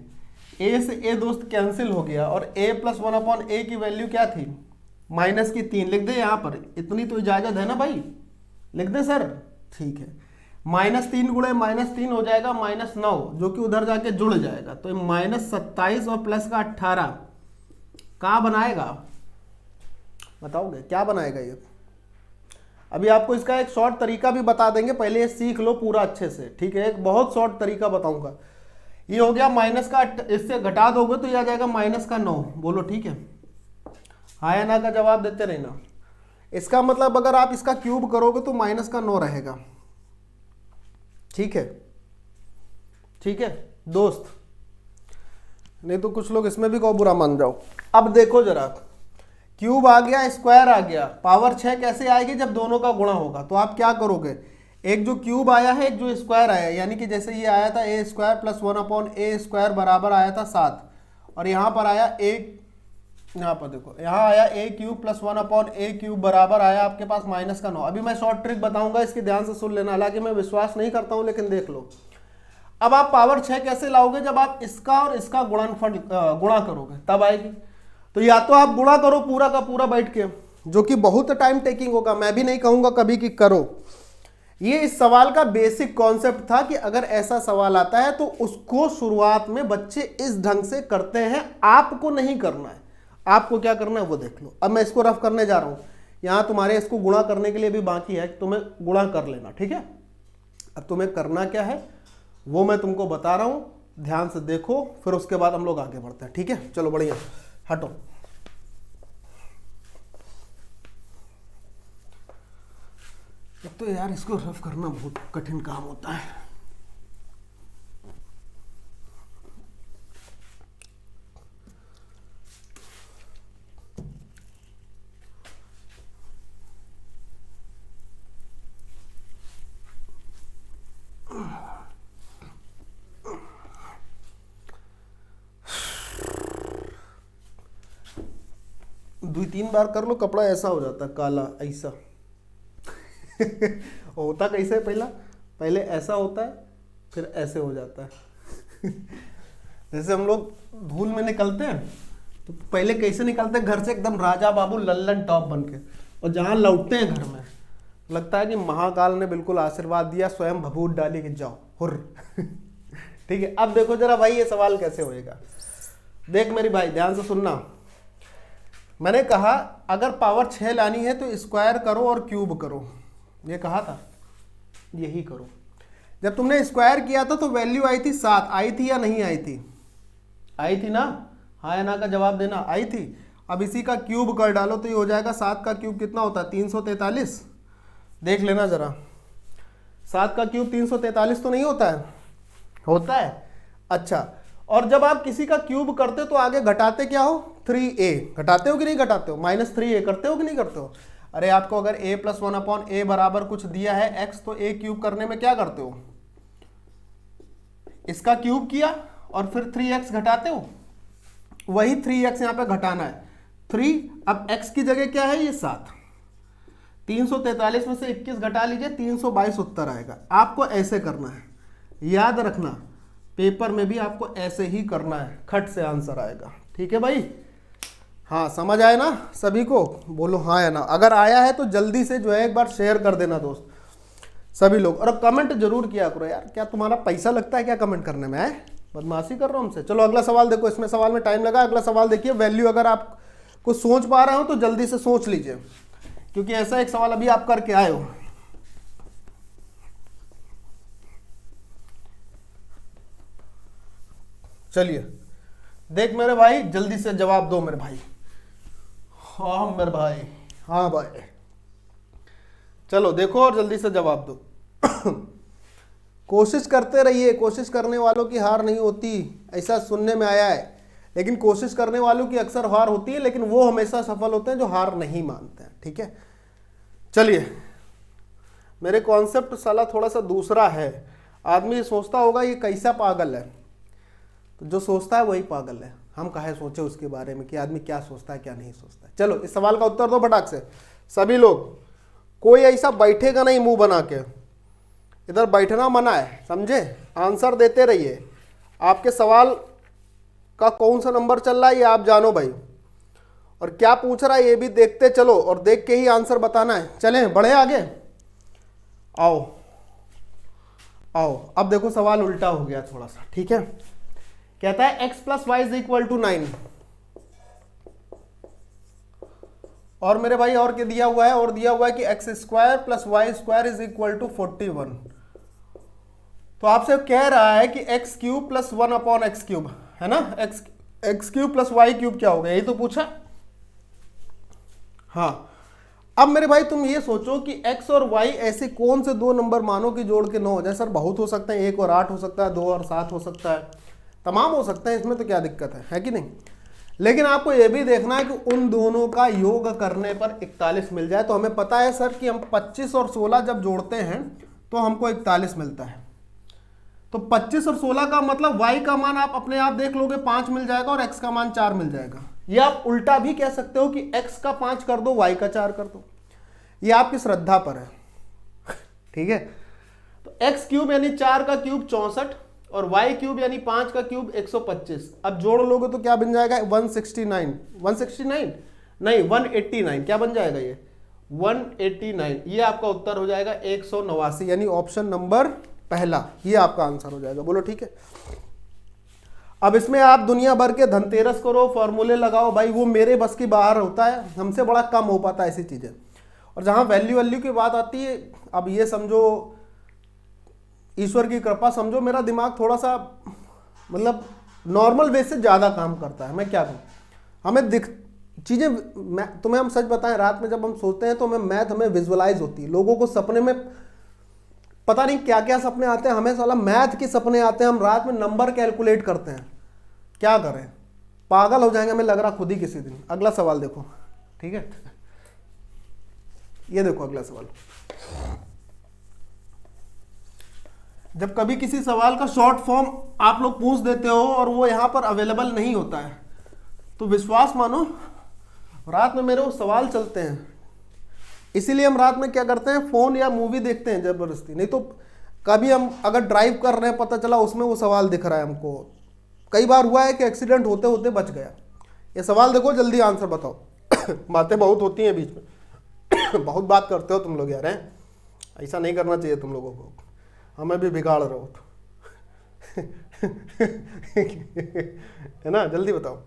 a से a दोस्त कैंसिल हो गया और a प्लस 1/a की वैल्यू क्या थी, -3 लिख दे यहाँ पर, इतनी तो इजाजत है ना भाई, लिख दे सर। ठीक है, -3 गुणे -3 हो जाएगा -9, जो कि उधर जाके जुड़ जाएगा, तो -27 और प्लस का 18 कहाँ बनाएगा, बताओगे क्या बनाएगा ये। अभी आपको इसका एक शॉर्ट तरीका भी बता देंगे, पहले ये सीख लो पूरा अच्छे से। ठीक है, एक बहुत शॉर्ट तरीका बताऊंगा। ये हो गया माइनस का, इससे घटा दोगे तो ये आ जाएगा -9। बोलो ठीक है, हाँ या ना का जवाब देते रहना। इसका मतलब अगर आप इसका क्यूब करोगे तो -9 रहेगा। ठीक है, ठीक है दोस्त, नहीं तो कुछ लोग इसमें भी को बुरा मान जाओ। अब देखो जरा, क्यूब आ गया, स्क्वायर आ गया, पावर 6 कैसे आएगी, जब दोनों का गुणा होगा। तो आप क्या करोगे, एक जो क्यूब आया है एक जो स्क्वायर आया, यानी कि जैसे ये आया था a² प्लस 1/a² बराबर आया था 7, और यहाँ पर आया यहाँ पर देखो, यहाँ आया a क्यूब प्लस 1/a³ बराबर आया आपके पास -9। अभी मैं शॉर्ट ट्रिक बताऊंगा, इसकी ध्यान से सुन लेना, हालांकि मैं विश्वास नहीं करता हूं लेकिन देख लो। अब आप पावर 6 कैसे लाओगे, जब आप इसका और इसका गुणा करोगे तब आएगी। तो या तो आप गुणा करो पूरा का पूरा बैठ के, जो कि बहुत टाइम टेकिंग होगा, मैं भी नहीं कहूंगा कभी कि करो। ये इस सवाल का बेसिक कॉन्सेप्ट था कि अगर ऐसा सवाल आता है तो उसको शुरुआत में बच्चे इस ढंग से करते हैं, आपको नहीं करना है। आपको क्या करना है वो देख लो। अब मैं इसको रफ करने जा रहा हूं, यहां तुम्हारे इसको गुणा करने के लिए भी बाकी है, तुम्हें गुणा कर लेना। ठीक है, अब तुम्हें करना क्या है वो मैं तुमको बता रहा हूं, ध्यान से देखो, फिर उसके बाद हम लोग आगे बढ़ते हैं। ठीक है, चलो बढ़िया, हटो। तो यार इसको रफ करना बहुत कठिन काम होता है। दो तीन बार कर लो, कपड़ा ऐसा हो जाता है काला, ऐसा होता कैसे पहले ऐसा होता है फिर ऐसे हो जाता है। जैसे हम लोग धूल में निकलते हैं तो पहले कैसे निकलते हैं घर से, एकदम राजा बाबू लल्लन टॉप बन के, और जहां लौटते हैं घर में लगता है कि महाकाल ने बिल्कुल आशीर्वाद दिया, स्वयं भभूत डाली कि जाओ हुर। ठीक है, अब देखो जरा भाई ये सवाल कैसे होएगा। देख मेरी भाई ध्यान से सुनना, मैंने कहा अगर पावर 6 लानी है तो स्क्वायर करो और क्यूब करो, ये कहा था, यही करो। जब तुमने स्क्वायर किया था तो वैल्यू आई थी 7, आई थी या नहीं आई थी, आई थी ना, हाँ या ना का जवाब देना, आई थी। अब इसी का क्यूब कर डालो तो ये हो जाएगा, 7 का क्यूब कितना होता है 343, देख लेना जरा, 7 का क्यूब 343 तो नहीं होता है, होता है। अच्छा, और जब आप किसी का क्यूब करते हो तो आगे घटाते क्या हो, 3a, घटाते हो कि नहीं घटाते हो, -3a करते हो कि नहीं करते हो। अरे आपको अगर a प्लस 1/a बराबर कुछ दिया है x, तो a क्यूब करने में क्या करते हो, इसका क्यूब किया और फिर 3x घटाते हो, वही 3x यहाँ पे घटाना है, 3, अब x की जगह क्या है ये 7, 343 में से 21 घटा लीजिए, 322 उत्तर आएगा। आपको ऐसे करना है, याद रखना पेपर में भी आपको ऐसे ही करना है, खट से आंसर आएगा। ठीक है भाई, हाँ समझ आए ना सभी को, बोलो हाँ या ना। अगर आया है तो जल्दी से जो है एक बार शेयर कर देना दोस्त सभी लोग, और कमेंट जरूर किया करो यार, क्या तुम्हारा पैसा लगता है क्या कमेंट करने में, है बदमाशी कर रहा हूँ हमसे। चलो अगला सवाल देखो, इसमें सवाल में टाइम लगा। अगला सवाल देखिए, वैल्यू अगर आप कुछ सोच पा रहे हो तो जल्दी से सोच लीजिए, क्योंकि ऐसा एक सवाल अभी आप करके आए हो। चलिए देख मेरे भाई, जल्दी से जवाब दो मेरे भाई। हाँ मेरे भाई, हाँ भाई, चलो देखो और जल्दी से जवाब दो। कोशिश करते रहिए, कोशिश करने वालों की हार नहीं होती, ऐसा सुनने में आया है। लेकिन कोशिश करने वालों की अक्सर हार होती है, लेकिन वो हमेशा सफल होते हैं जो हार नहीं मानते हैं। ठीक है, चलिए, मेरे कॉन्सेप्ट साला थोड़ा सा दूसरा है। आदमी सोचता होगा ये कैसा पागल है, तो जो सोचता है वही पागल है। हम काहे सोचे उसके बारे में कि आदमी क्या सोचता है क्या नहीं सोचता है। चलो इस सवाल का उत्तर दो फटाक से सभी लोग। कोई ऐसा बैठेगा नहीं मुंह बना के, इधर बैठना मना है, समझे। आंसर देते रहिए। आपके सवाल का कौन सा नंबर चल रहा है ये आप जानो भाई, और क्या पूछ रहा है ये भी देखते चलो, और देख के ही आंसर बताना है। चलें बढ़े आगे, आओ आओ। अब देखो सवाल उल्टा हो गया थोड़ा सा। ठीक है, कहता है x plus y is equal to 9, और मेरे भाई और क्या दिया हुआ है, और दिया हुआ है कि x square plus y square is equal to 41। तो आपसे कह रहा है कि x cube plus 1 upon x cube, है ना। X cube plus y cube क्या होगा, यही तो पूछा। हाँ, अब मेरे भाई तुम ये सोचो कि x और y ऐसे कौन से दो नंबर मानो कि जोड़ के 9 हो जाए। सर बहुत हो सकते हैं, 1 और 8 हो सकता है, 2 और 7 हो सकता है, तमाम हो सकते हैं, इसमें तो क्या दिक्कत है कि नहीं। लेकिन आपको ये भी देखना है कि उन दोनों का योग करने पर 41 मिल जाए। तो हमें पता है सर कि हम 25 और 16 जब जोड़ते हैं तो हमको 41 मिलता है। तो 25 और 16 का मतलब y का मान आप अपने आप देख लोगे 5 मिल जाएगा, और x का मान 4 मिल जाएगा। ये आप उल्टा भी कह सकते हो कि x का 5 कर दो, y का 4 कर दो, ये आपकी श्रद्धा पर है। ठीक है, तो x क्यूब यानी 4 का क्यूब 64, और y क्यूब यानी 5 का क्यूब 125। अब जोड़ लोगे तो क्या बन जाएगा, 169 नहीं 189, क्या बन जाएगा ये 189। ये आपका उत्तर हो जाएगा 189, यानी ऑप्शन नंबर पहला, ये आपका आंसर हो जाएगा। बोलो ठीक है। अब इसमें आप दुनिया भर के धनतेरस करो, फॉर्मूले लगाओ, भाई वो मेरे बस की बाहर होता है, हमसे बड़ा कम हो पाता है ऐसी चीजें। और जहां वैल्यू की बात आती है, अब ये समझो ईश्वर की कृपा समझो, मेरा दिमाग थोड़ा सा मतलब नॉर्मल वे से ज़्यादा काम करता है। मैं क्या कहूँ, हमें चीज़ें, मैं तुम्हें हम सच बताएं, रात में जब हम सोते हैं तो हमें विजुअलाइज होती है। लोगों को सपने में पता नहीं क्या क्या सपने आते हैं, हमें साला मैथ के सपने आते हैं। हम रात में नंबर कैलकुलेट करते हैं, क्या करें, पागल हो जाएंगे, हमें लग रहा खुद ही किसी दिन। अगला सवाल देखो, ठीक है, ये देखो अगला सवाल। जब कभी किसी सवाल का शॉर्ट फॉर्म आप लोग पूछ देते हो और वो यहाँ पर अवेलेबल नहीं होता है, तो विश्वास मानो रात में मेरे वो सवाल चलते हैं। इसीलिए हम रात में क्या करते हैं, फोन या मूवी देखते हैं जबरदस्ती। नहीं तो कभी हम अगर ड्राइव कर रहे हैं, पता चला उसमें वो सवाल दिख रहा है हमको। कई बार हुआ है कि एक्सीडेंट होते होते बच गया। ये सवाल देखो, जल्दी आंसर बताओ। बातें बहुत होती हैं बीच में। बहुत बात करते हो तुम लोग यार, हैं, ऐसा नहीं करना चाहिए तुम लोगों को, हमें भी बिगाड़ रहे हो तो। है ना, जल्दी बताओ।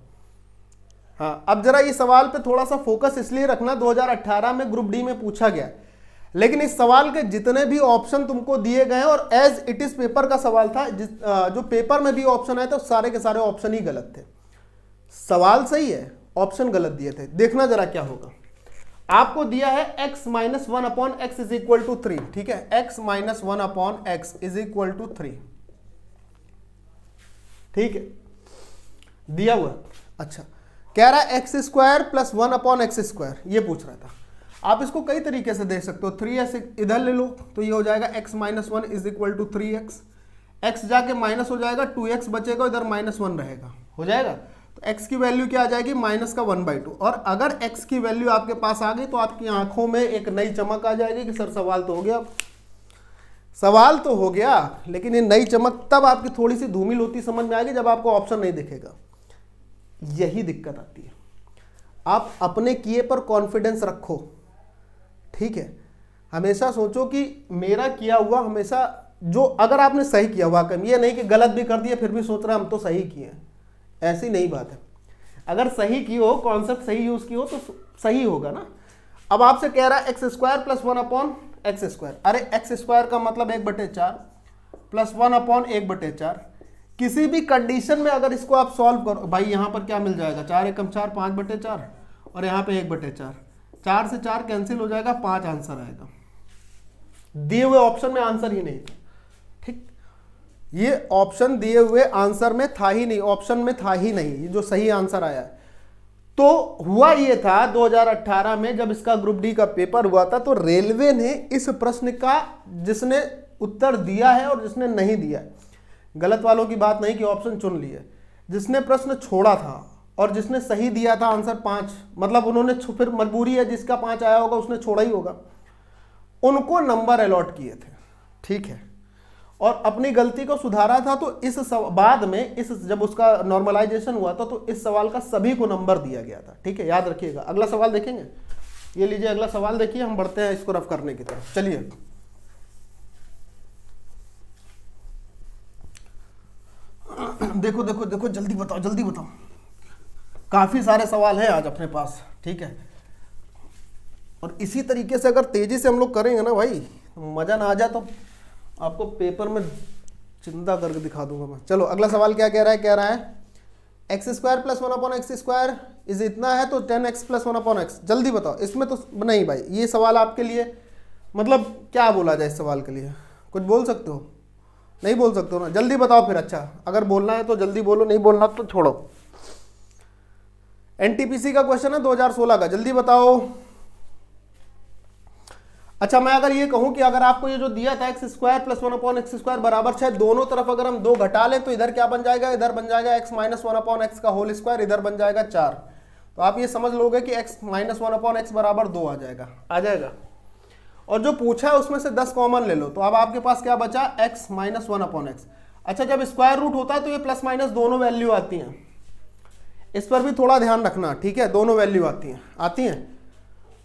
हाँ, अब जरा इस सवाल पे थोड़ा सा फोकस इसलिए रखना, 2018 में ग्रुप डी में पूछा गया, लेकिन इस सवाल के जितने भी ऑप्शन तुमको दिए गए हैं, और एज इट इज पेपर का सवाल था, जो पेपर में भी ऑप्शन आए थे सारे के सारे ऑप्शन ही गलत थे। सवाल सही है, ऑप्शन गलत दिए थे। देखना जरा क्या होगा। आपको दिया है x minus 1 upon x is equal to 3, ठीक है, x minus 1 upon x is equal to 3, ठीक है, दिया हुआ। अच्छा, कह रहा है x square plus 1 upon x square, ये पूछ रहा था। आप इसको कई तरीके से देख सकते हो। 3x इधर ले लो तो ये हो जाएगा x minus 1 is equal to 3x, x जाके माइनस हो जाएगा, 2x बचेगा, इधर माइनस 1 रहेगा, हो जाएगा। तो x की वैल्यू क्या आ जाएगी, माइनस का 1/2। और अगर x की वैल्यू आपके पास आ गई तो आपकी आंखों में एक नई चमक आ जाएगी कि सर सवाल तो हो गया। सवाल तो हो गया, लेकिन ये नई चमक तब आपकी थोड़ी सी धूमिल होती समझ में आएगी जब आपको ऑप्शन नहीं दिखेगा। यही दिक्कत आती है। आप अपने किए पर कॉन्फिडेंस रखो, ठीक है। हमेशा सोचो कि मेरा किया हुआ हमेशा, जो अगर आपने सही किया हुआ कम, ये नहीं कि गलत भी कर दिया फिर भी सोच रहे हम तो सही किए, ऐसी नहीं बात है। अगर सही की हो, कॉन्सेप्ट सही यूज की हो तो सही होगा ना। अब आपसे कह रहा है x square plus 1 upon x square. अरे एक्स स्क्वायर का मतलब 1/4 प्लस 1 अपॉन 1/4। किसी भी कंडीशन में अगर इसको आप सॉल्व करो, भाई यहाँ पर क्या मिल जाएगा, 4 एकम 4, 5/4, और यहाँ पे 1/4, 4 से 4 कैंसिल हो जाएगा, 5 आंसर आएगा। दिए हुए ऑप्शन में आंसर ही नहीं था, ठीक, ये ऑप्शन दिए हुए आंसर में था ही नहीं, ऑप्शन में था ही नहीं, ये जो सही आंसर आया है। तो हुआ ये था 2018 में जब इसका ग्रुप डी का पेपर हुआ था, तो रेलवे ने इस प्रश्न का जिसने उत्तर दिया है और जिसने नहीं दिया है, गलत वालों की बात नहीं कि ऑप्शन चुन लिए, जिसने प्रश्न छोड़ा था और जिसने सही दिया था आंसर 5, मतलब उन्होंने फिर मजबूरी है, जिसका 5 आया होगा उसने छोड़ा ही होगा, उनको नंबर अलॉट किए थे, ठीक है, और अपनी गलती को सुधारा था। तो इस बाद में इस जब उसका नॉर्मलाइजेशन हुआ था तो इस सवाल का सभी को नंबर दिया गया था, ठीक है, याद रखिएगा। अगला सवाल देखेंगे, ये लीजिए अगला सवाल देखिए, हम बढ़ते हैं इसको रफ करने की तरफ। चलिए देखो देखो देखो, जल्दी बताओ जल्दी बताओ, काफी सारे सवाल हैं आज अपने पास, ठीक है, और इसी तरीके से अगर तेजी से हम लोग करेंगे ना भाई, मजा ना आ जाए तो आपको पेपर में चिंता करके दिखा दूंगा मैं। चलो अगला सवाल क्या कह रहा है x² + 1/x² इज इतना है तो 10x + 1/x, जल्दी बताओ। इसमें तो नहीं भाई, ये सवाल आपके लिए मतलब क्या बोला जाए, इस सवाल के लिए कुछ बोल सकते हो? नहीं बोल सकते हो ना, जल्दी बताओ फिर। अच्छा अगर बोलना है तो जल्दी बोलो, नहीं बोलना तो छोड़ो। NTPC का क्वेश्चन है 2016 का, जल्दी बताओ। अच्छा मैं अगर ये कहूं कि अगर आपको ये जो दिया था x² + 1/x² बराबर 6, दोनों तरफ अगर हम 2 घटा लें तो इधर क्या बन जाएगा, इधर बन जाएगा x - 1/x का होल स्क्वायर, इधर बन जाएगा 4। तो आप ये समझ लोगे कि x - 1/x बराबर 2 आ जाएगा। और जो पूछा है उसमें से 10 कॉमन ले लो, तो अब आपके पास क्या बचा, x - 1/x। अच्छा जब स्क्वायर रूट होता है तो ये प्लस माइनस दोनों वैल्यू आती हैं, इस पर भी थोड़ा ध्यान रखना, ठीक है, दोनों वैल्यू आती हैं।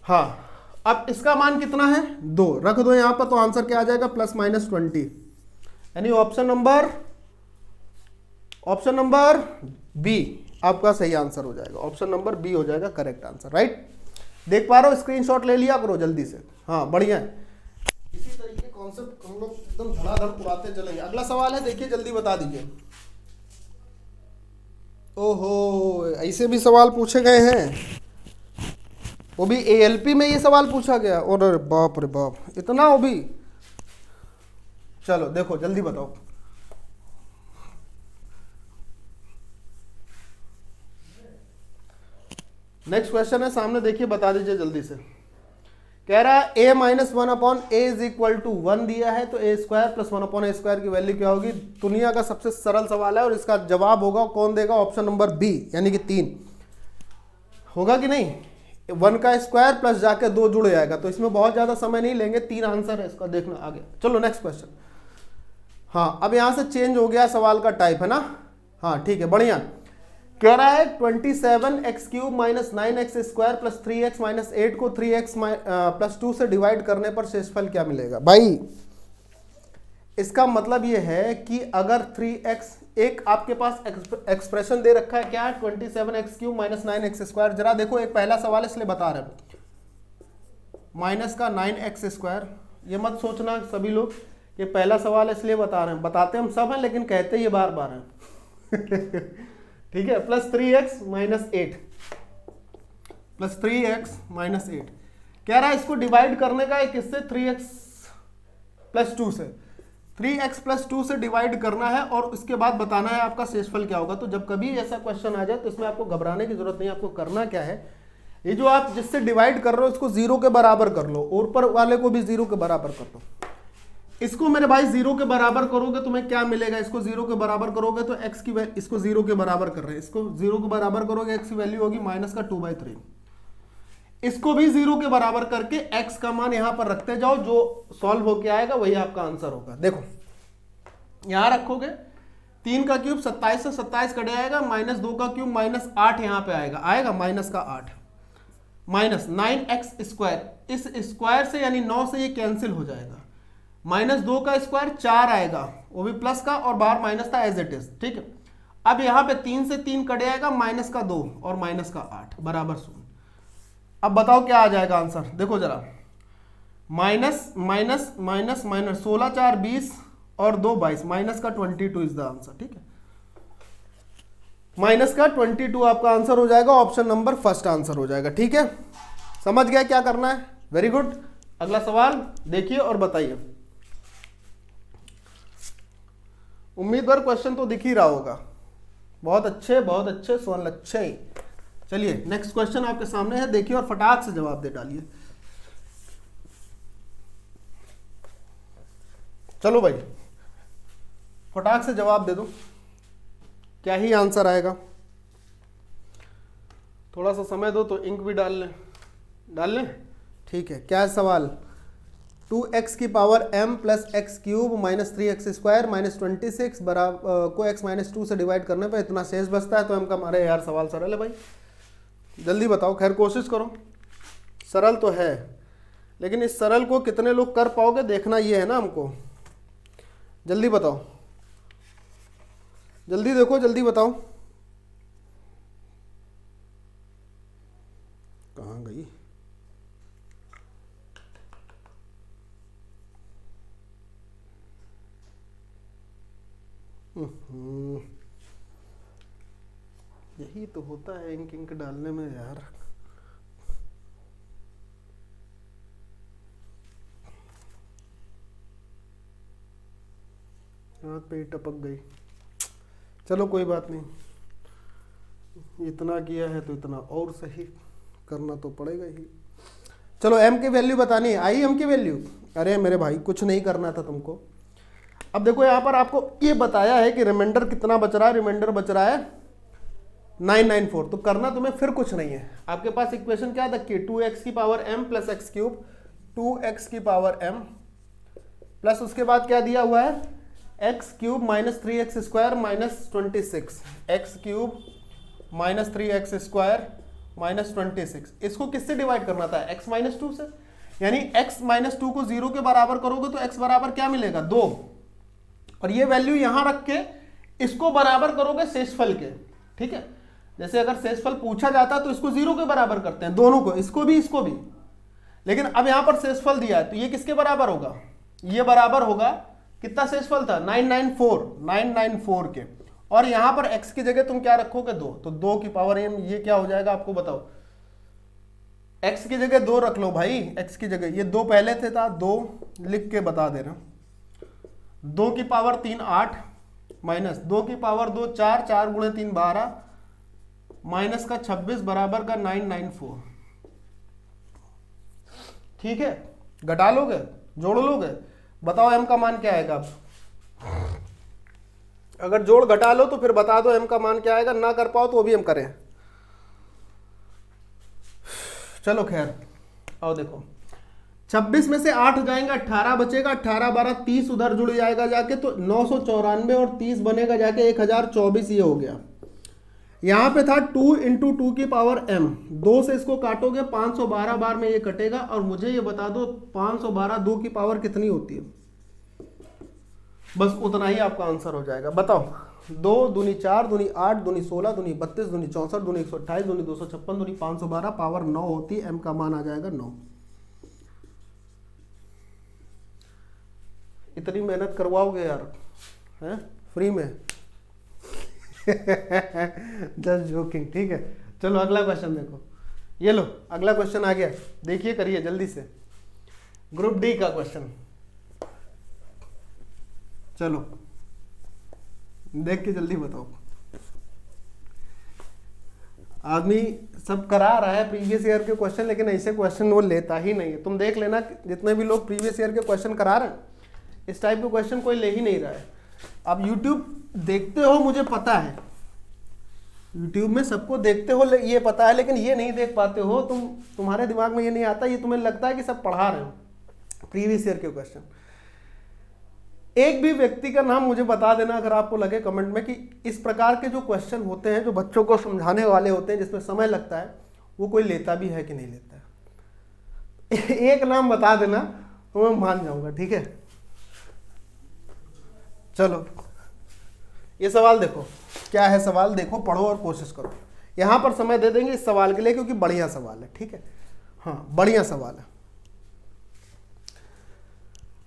हाँ अब इसका मान कितना है, 2 रख दो यहां पर, तो आंसर क्या आ जाएगा, +-20, यानी ऑप्शन नंबर बी आपका सही आंसर हो जाएगा, ऑप्शन नंबर बी हो जाएगा करेक्ट आंसर, राइट। देख पा रहे हो, स्क्रीनशॉट ले लिया करो जल्दी से, हाँ बढ़िया है। इसी तरीके कॉन्सेप्ट हम लोग एकदम धड़ाधड़ उड़ाते चलेंगे। अगला सवाल है, देखिए जल्दी बता दीजिए। ओहो ऐसे भी सवाल पूछे गए हैं, वो भी ALP में ये सवाल पूछा गया, और बाप रे बाप इतना वो भी। चलो देखो जल्दी बताओ। नेक्स्ट क्वेश्चन है सामने, देखिए बता दीजिए जल्दी से। कह रहा है a - 1/a = 1 दिया है, तो a² + 1/a² की वैल्यू क्या होगी। दुनिया का सबसे सरल सवाल है और इसका जवाब होगा, कौन देगा, ऑप्शन नंबर बी, यानी कि 3 होगा कि नहीं। 1 का स्क्वायर प्लस जाके 2 जुड़ जाएगा, तो इसमें बहुत ज्यादा समय नहीं लेंगे, 3 आंसर है इसका, देखना आगे। चलो नेक्स्ट क्वेश्चन। हाँ अब यहां से चेंज हो गया सवाल का टाइप, है ना, हाँ ठीक है बढ़िया। कह रहा है 27x³ - 9x² + 3x - 8 को 3x + 2 से डिवाइड करने पर शेषफल क्या मिलेगा। भाई इसका मतलब ये है कि अगर 3x, एक आपके पास एक्सप्रेशन दे रखा है, क्या है, 27x³ - 9x²। जरा देखो, एक पहला सवाल इसलिए बता रहे हैं, माइनस का 9x², ये मत सोचना सभी लोग कि पहला सवाल इसलिए बता रहे हैं, बताते हम सब हैं लेकिन कहते ये बार बार हैं ठीक है, + 3x - 8 + 3x - 8 कह रहा है इसको डिवाइड करने का है किससे, 3x + 2 से, 3x + 2 से डिवाइड करना है और उसके बाद बताना है आपका शेषफल क्या होगा। तो जब कभी ऐसा क्वेश्चन आ जाए तो इसमें आपको घबराने की जरूरत नहीं, आपको करना क्या है, ये जो आप जिससे डिवाइड कर रहे हो इसको 0 के बराबर कर लो, और ऊपर वाले को भी 0 के बराबर कर दो। इसको मेरे भाई 0 के बराबर करोगे तुम्हें क्या मिलेगा, इसको 0 के बराबर करोगे तो x की वैल्यू, इसको 0 के बराबर कर रहे हैं, इसको 0 के बराबर करोगे x की वैल्यू होगी -2/3। इसको भी 0 के बराबर करके x का मान यहां पर रखते जाओ, जो सॉल्व होके आएगा वही आपका आंसर होगा। देखो यहां रखोगे, 3 का क्यूब 27 से 27 कट जाएगा, -2 का क्यूब -8 यहां पे आएगा -8 -9x², इस स्क्वायर से यानी 9 से ये कैंसिल हो जाएगा, -2 का स्क्वायर 4 आएगा, वो भी प्लस का और बाहर माइनस था एज इट इज, ठीक है। अब यहाँ पे 3 से 3 कट जाएगा, -2 और -8 बराबर 0। अब बताओ क्या आ जाएगा आंसर, देखो जरा, माइनस माइनस माइनस माइनस 16 4 20 और 2 22, -22 इज द आंसर, ठीक है। माइनस का 22 आपका आंसर हो जाएगा, ऑप्शन नंबर फर्स्ट आंसर हो जाएगा। ठीक है, समझ गया क्या करना है? Very good. अगला सवाल देखिए और बताइए। उम्मीदवार क्वेश्चन तो दिख ही रहा होगा। बहुत अच्छे सोनल अच्छे। चलिए नेक्स्ट क्वेश्चन आपके सामने है, देखिए और फटाक से जवाब दे डालिए। चलो भाई फटाक से जवाब दे दो, क्या ही आंसर आएगा। थोड़ा सा समय दो तो इंक भी डाल लें। ठीक है, क्या है सवाल? 2x की power m plus x cube minus 3x² minus 26 को x माइनस 2 से डिवाइड करने पर इतना शेष बचता है। तो m का मारे यार सवाल सरल है भाई, जल्दी बताओ। खैर कोशिश करो, सरल तो है लेकिन इस सरल को कितने लोग कर पाओगे देखना ये है ना हमको। जल्दी बताओ, जल्दी देखो, जल्दी बताओ। कहाँ गई? यही तो होता है इंक डालने में यार। हाथ पे ही टपक गई। चलो कोई बात नहीं, इतना किया है तो इतना और सही करना तो पड़ेगा ही। चलो m की वैल्यू बतानी है, आई m की वैल्यू। अरे मेरे भाई कुछ नहीं करना था तुमको। अब देखो यहाँ पर आपको ये बताया है कि रिमाइंडर कितना बच रहा है, रिमाइंडर बच रहा है 994। तो करना तुम्हें फिर कुछ नहीं है। आपके पास इक्वेशन क्या था कि 2x की power m plus x cube, 2x की पावर m प्लस उसके बाद क्या दिया हुआ है x cube minus 3x² minus 26, x cube minus 3x² minus 26। इसको किससे डिवाइड करना था? x माइनस 2 से। यानी x माइनस 2 को 0 के बराबर करोगे तो x बराबर क्या मिलेगा 2, और ये वैल्यू यहां रख के इसको बराबर करोगे शेषफल के। ठीक है, जैसे अगर शेषफल पूछा जाता तो इसको 0 के बराबर करते हैं, दोनों को, इसको भी इसको भी। लेकिन अब यहां पर शेषफल दिया है तो ये किसके बराबर होगा? ये बराबर होगा, कितना शेषफल था 994 के। और यहां पर x की जगह तुम क्या रखोगे 2, तो 2 की पावर m, ये क्या हो जाएगा आपको बताओ। x की जगह 2 रख लो भाई, x की जगह ये 2 पहले थे था, 2 लिख के बता देना। 2 की पावर 3 8 माइनस 2 की पावर 2 4, 4 गुणे 3 12 माइनस का 26 बराबर का 994। ठीक है, घटा लोगे जोड़ लोगे, बताओ m का मान क्या आएगा? अगर जोड़ घटा लो तो फिर बता दो m का मान क्या आएगा, ना कर पाओ तो वो भी हम करें। चलो खैर आओ देखो, 26 में से 8 जाएंगे 18 बचेगा, 18 12 30 उधर जुड़ जाएगा जाके तो 994 और 30 बनेगा जाके 1024। ये हो गया। यहां पे था 2 इंटू 2 की पावर m, 2 से इसको काटोगे 512 बार में ये कटेगा। और मुझे ये बता दो 512 2 की पावर कितनी होती है? बस उतना ही आपका आंसर हो जाएगा। बताओ 2 दूनी 4 दूनी 8 दूनी 16 दूनी 32 दूनी 64 दूनी 128 दूनी 256 दूनी 512 पावर 9 होती है। m का मान आ जाएगा 9। इतनी मेहनत करवाओगे यार हैं फ्री में? Just joking. ठीक है, चलो अगला क्वेश्चन देखो। ये लो अगला क्वेश्चन आ गया, देखिए करिए जल्दी से। ग्रुप डी का क्वेश्चन, चलो देख के जल्दी बताओ। आदमी सब करा रहा है प्रीवियस ईयर के क्वेश्चन, लेकिन ऐसे क्वेश्चन वो लेता ही नहीं है। तुम देख लेना जितने भी लोग प्रीवियस ईयर के क्वेश्चन करा रहे हैं, इस टाइप के क्वेश्चन कोई ले ही नहीं रहा है। आप YouTube देखते हो, मुझे पता है YouTube में सबको देखते हो ये पता है, लेकिन ये नहीं देख पाते हो तुम्हारे दिमाग में ये नहीं आता, ये तुम्हें लगता है कि सब पढ़ा रहे हो प्रीवियस ईयर के क्वेश्चन। एक भी व्यक्ति का नाम मुझे बता देना अगर आपको लगे कमेंट में कि इस प्रकार के जो क्वेश्चन होते हैं जो बच्चों को समझाने वाले होते हैं जिसमें समय लगता है, वो कोई लेता भी है कि नहीं लेता है। एक नाम बता देना तो मैं मान जाऊंगा। ठीक है, चलो ये सवाल देखो, क्या है सवाल देखो, पढ़ो और कोशिश करो। यहां पर समय दे देंगे इस सवाल के लिए क्योंकि बढ़िया सवाल है। ठीक है, हाँ बढ़िया सवाल है।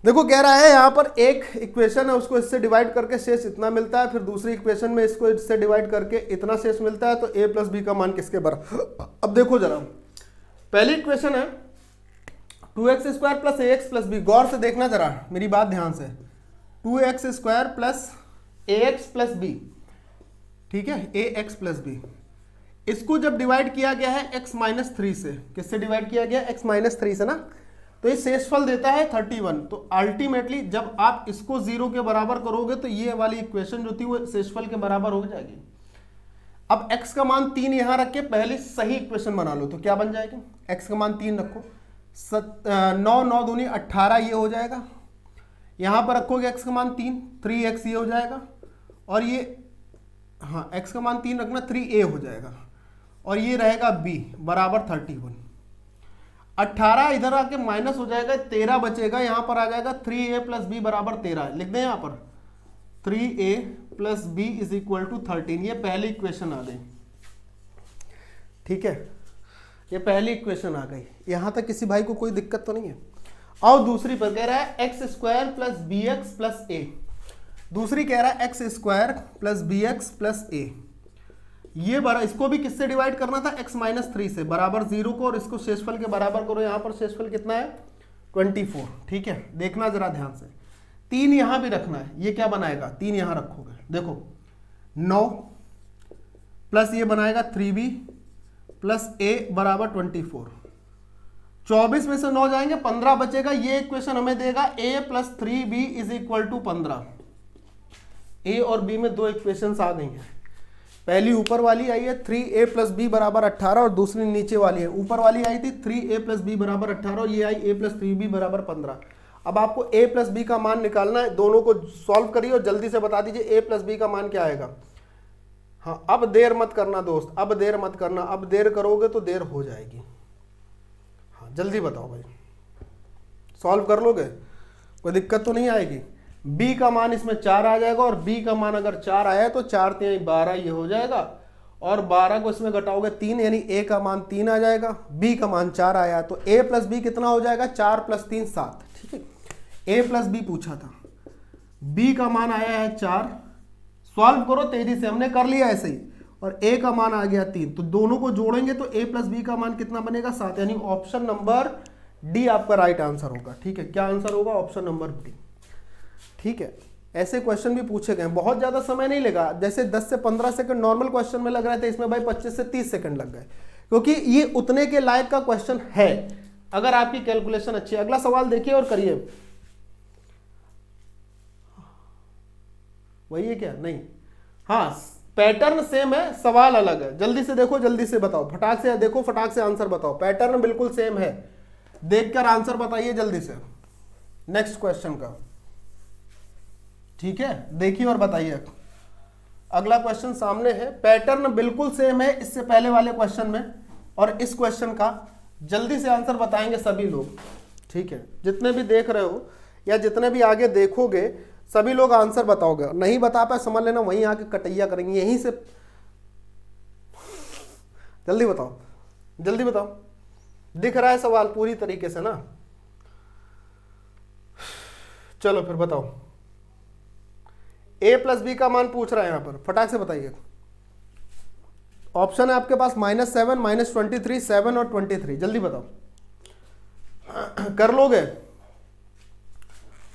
देखो कह रहा है यहाँ पर एक इक्वेशन है, उसको इससे डिवाइड करके शेष इतना मिलता है, फिर दूसरी इक्वेशन में इसको इससे डिवाइड करके इतना शेष मिलता है, तो a प्लस बी का मान किसके बराबर। अब देखो जरा, पहली इक्वेशन है 2x square plus ax plus b, गौर से देखना जरा मेरी बात ध्यान से, 2x square plus ax plus b, ठीक है, ax प्लस बी, इसको जब डिवाइड किया गया है x माइनस 3 से, किससे डिवाइड किया गया, x माइनस 3 से ना, तो ये शेषफल देता है 31। तो अल्टीमेटली जब आप इसको 0 के बराबर करोगे तो ये वाली इक्वेशन जो थी वो शेषफल के बराबर हो जाएगी। अब x का मान 3 यहां रख के पहले सही इक्वेशन बना लो, तो क्या बन जाएगी, x का मान 3 रखो, 9 9 दूनी 18 ये हो जाएगा, यहां पर रखोगे x का मान 3x ये हो जाएगा, और ये हाँ x का मान 3 रखना 3a हो जाएगा, और ये रहेगा b बराबर 31। 18 इधर आके माइनस हो जाएगा, 13 बचेगा, यहां पर आ जाएगा 3a प्लस बी बराबर 13, लिख दें यहां पर 3a plus b is equal to 13। ये पहली इक्वेशन आ गई, ठीक है, ये पहली इक्वेशन आ गई। यहां तक किसी भाई को कोई दिक्कत तो नहीं है। और दूसरी पर कह रहा है x square plus b x plus a, दूसरी कह रहा है x square plus b x plus a, ये बड़ा, इसको भी किससे डिवाइड करना था, x माइनस 3 से, बराबर 0 को, और इसको शेषफल के बराबर करो, यहां पर शेषफल कितना है 24, ठीक है, देखना जरा ध्यान से, 3 यहां भी रखना है, ये क्या बनाएगा, 3 यहां रखोगे, देखो 9 प्लस ये बनाएगा 3b प्लस a बराबर 24, 24 में से 9 जाएंगे 15 बचेगा, ये इक्वेशन हमें देगा a plus 3b is equal to 15। a और b में दो इक्वेशन आ गई हैं, पहली ऊपर वाली आई है 3a प्लस बी बराबर 18, और दूसरी नीचे वाली है, ऊपर वाली आई थी 3a प्लस बी बराबर 18, और ये आई a प्लस 3b बराबर 15। अब आपको a प्लस बी का मान निकालना है, दोनों को सॉल्व करिए और जल्दी से बता दीजिए a प्लस बी का मान क्या आएगा। हाँ अब देर मत करना दोस्त, अब देर मत करना, अब देर करोगे तो देर हो जाएगी। हाँ जल्दी बताओ भाई, सॉल्व कर लोगे, कोई दिक्कत तो नहीं आएगी। b का मान इसमें 4 आ जाएगा, और b का मान अगर 4 आया है तो 4 3 12 ये हो जाएगा, और 12 को इसमें घटाओगे 3, यानी a का मान 3 आ जाएगा, b का मान 4 आया, तो a प्लस बी कितना हो जाएगा, 4 प्लस 3 7, ठीक है, a प्लस बी पूछा था, b का मान आया है 4, सॉल्व करो तेजी से, हमने कर लिया ऐसे ही, और a का मान आ गया 3, तो दोनों को जोड़ेंगे तो a प्लस बी का मान कितना बनेगा 7, यानी ऑप्शन नंबर डी आपका राइट आंसर होगा, ठीक है, क्या आंसर होगा, ऑप्शन नंबर डी, ठीक है। ऐसे क्वेश्चन भी पूछे गए, बहुत ज्यादा समय नहीं लेगा, जैसे 10 से 15 सेकंड नॉर्मल क्वेश्चन में लग रहे थे, इसमें भाई 25 से 30 सेकंड लग गए, क्योंकि ये उतने के लायक का क्वेश्चन है अगर आपकी कैलकुलेशन अच्छी है। अगला सवाल देखिए और करिए, वही है क्या, नहीं, हाँ पैटर्न सेम है, सवाल अलग है, जल्दी से देखो, जल्दी से बताओ, फटाक से देखो, फटाक से आंसर बताओ, पैटर्न बिल्कुल सेम है, देखकर आंसर बताइए जल्दी से नेक्स्ट क्वेश्चन का, ठीक है, देखिए और बताइए। अगला क्वेश्चन सामने है, पैटर्न बिल्कुल सेम है इससे पहले वाले क्वेश्चन में और इस क्वेश्चन का, जल्दी से आंसर बताएंगे सभी लोग, ठीक है, जितने भी देख रहे हो या जितने भी आगे देखोगे सभी लोग आंसर बताओगे, नहीं बता पाए समझ लेना वहीं आके कटैया करेंगे, यहीं से, जल्दी बताओ, जल्दी बताओ, दिख रहा है सवाल पूरी तरीके से ना, चलो फिर बताओ, a प्लस बी का मान पूछ रहा है यहां पर, फटाक से बताइए। ऑप्शन है आपके पास -7, -23, 7 और 23, जल्दी बताओ, कर लोगे,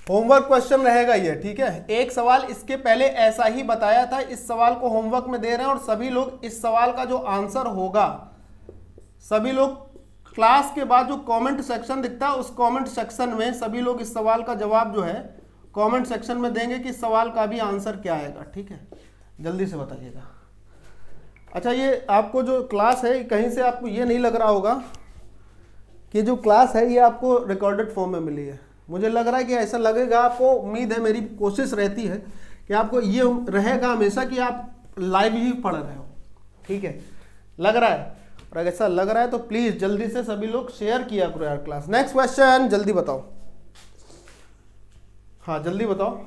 होमवर्क क्वेश्चन रहेगा ये, ठीक है, एक सवाल इसके पहले ऐसा ही बताया था, इस सवाल को होमवर्क में दे रहे हैं, और सभी लोग इस सवाल का जो आंसर होगा, सभी लोग क्लास के बाद जो कमेंट सेक्शन दिखता है उस कमेंट सेक्शन में सभी लोग इस सवाल का जवाब जो है कमेंट सेक्शन में देंगे कि सवाल का भी आंसर क्या आएगा, ठीक है, जल्दी से बताइएगा। अच्छा, ये आपको जो क्लास है कहीं से आपको ये नहीं लग रहा होगा कि जो क्लास है ये आपको रिकॉर्डेड फॉर्म में मिली है, मुझे लग रहा है कि ऐसा लगेगा आपको, उम्मीद है, मेरी कोशिश रहती है कि आपको ये रहेगा हमेशा कि आप लाइव ही पढ़ रहे हो, ठीक है, लग रहा है, और अगर ऐसा लग रहा है तो प्लीज जल्दी से सभी लोग शेयर किया करो यार क्लास। नेक्स्ट क्वेश्चन, जल्दी बताओ, हाँ जल्दी बताओ,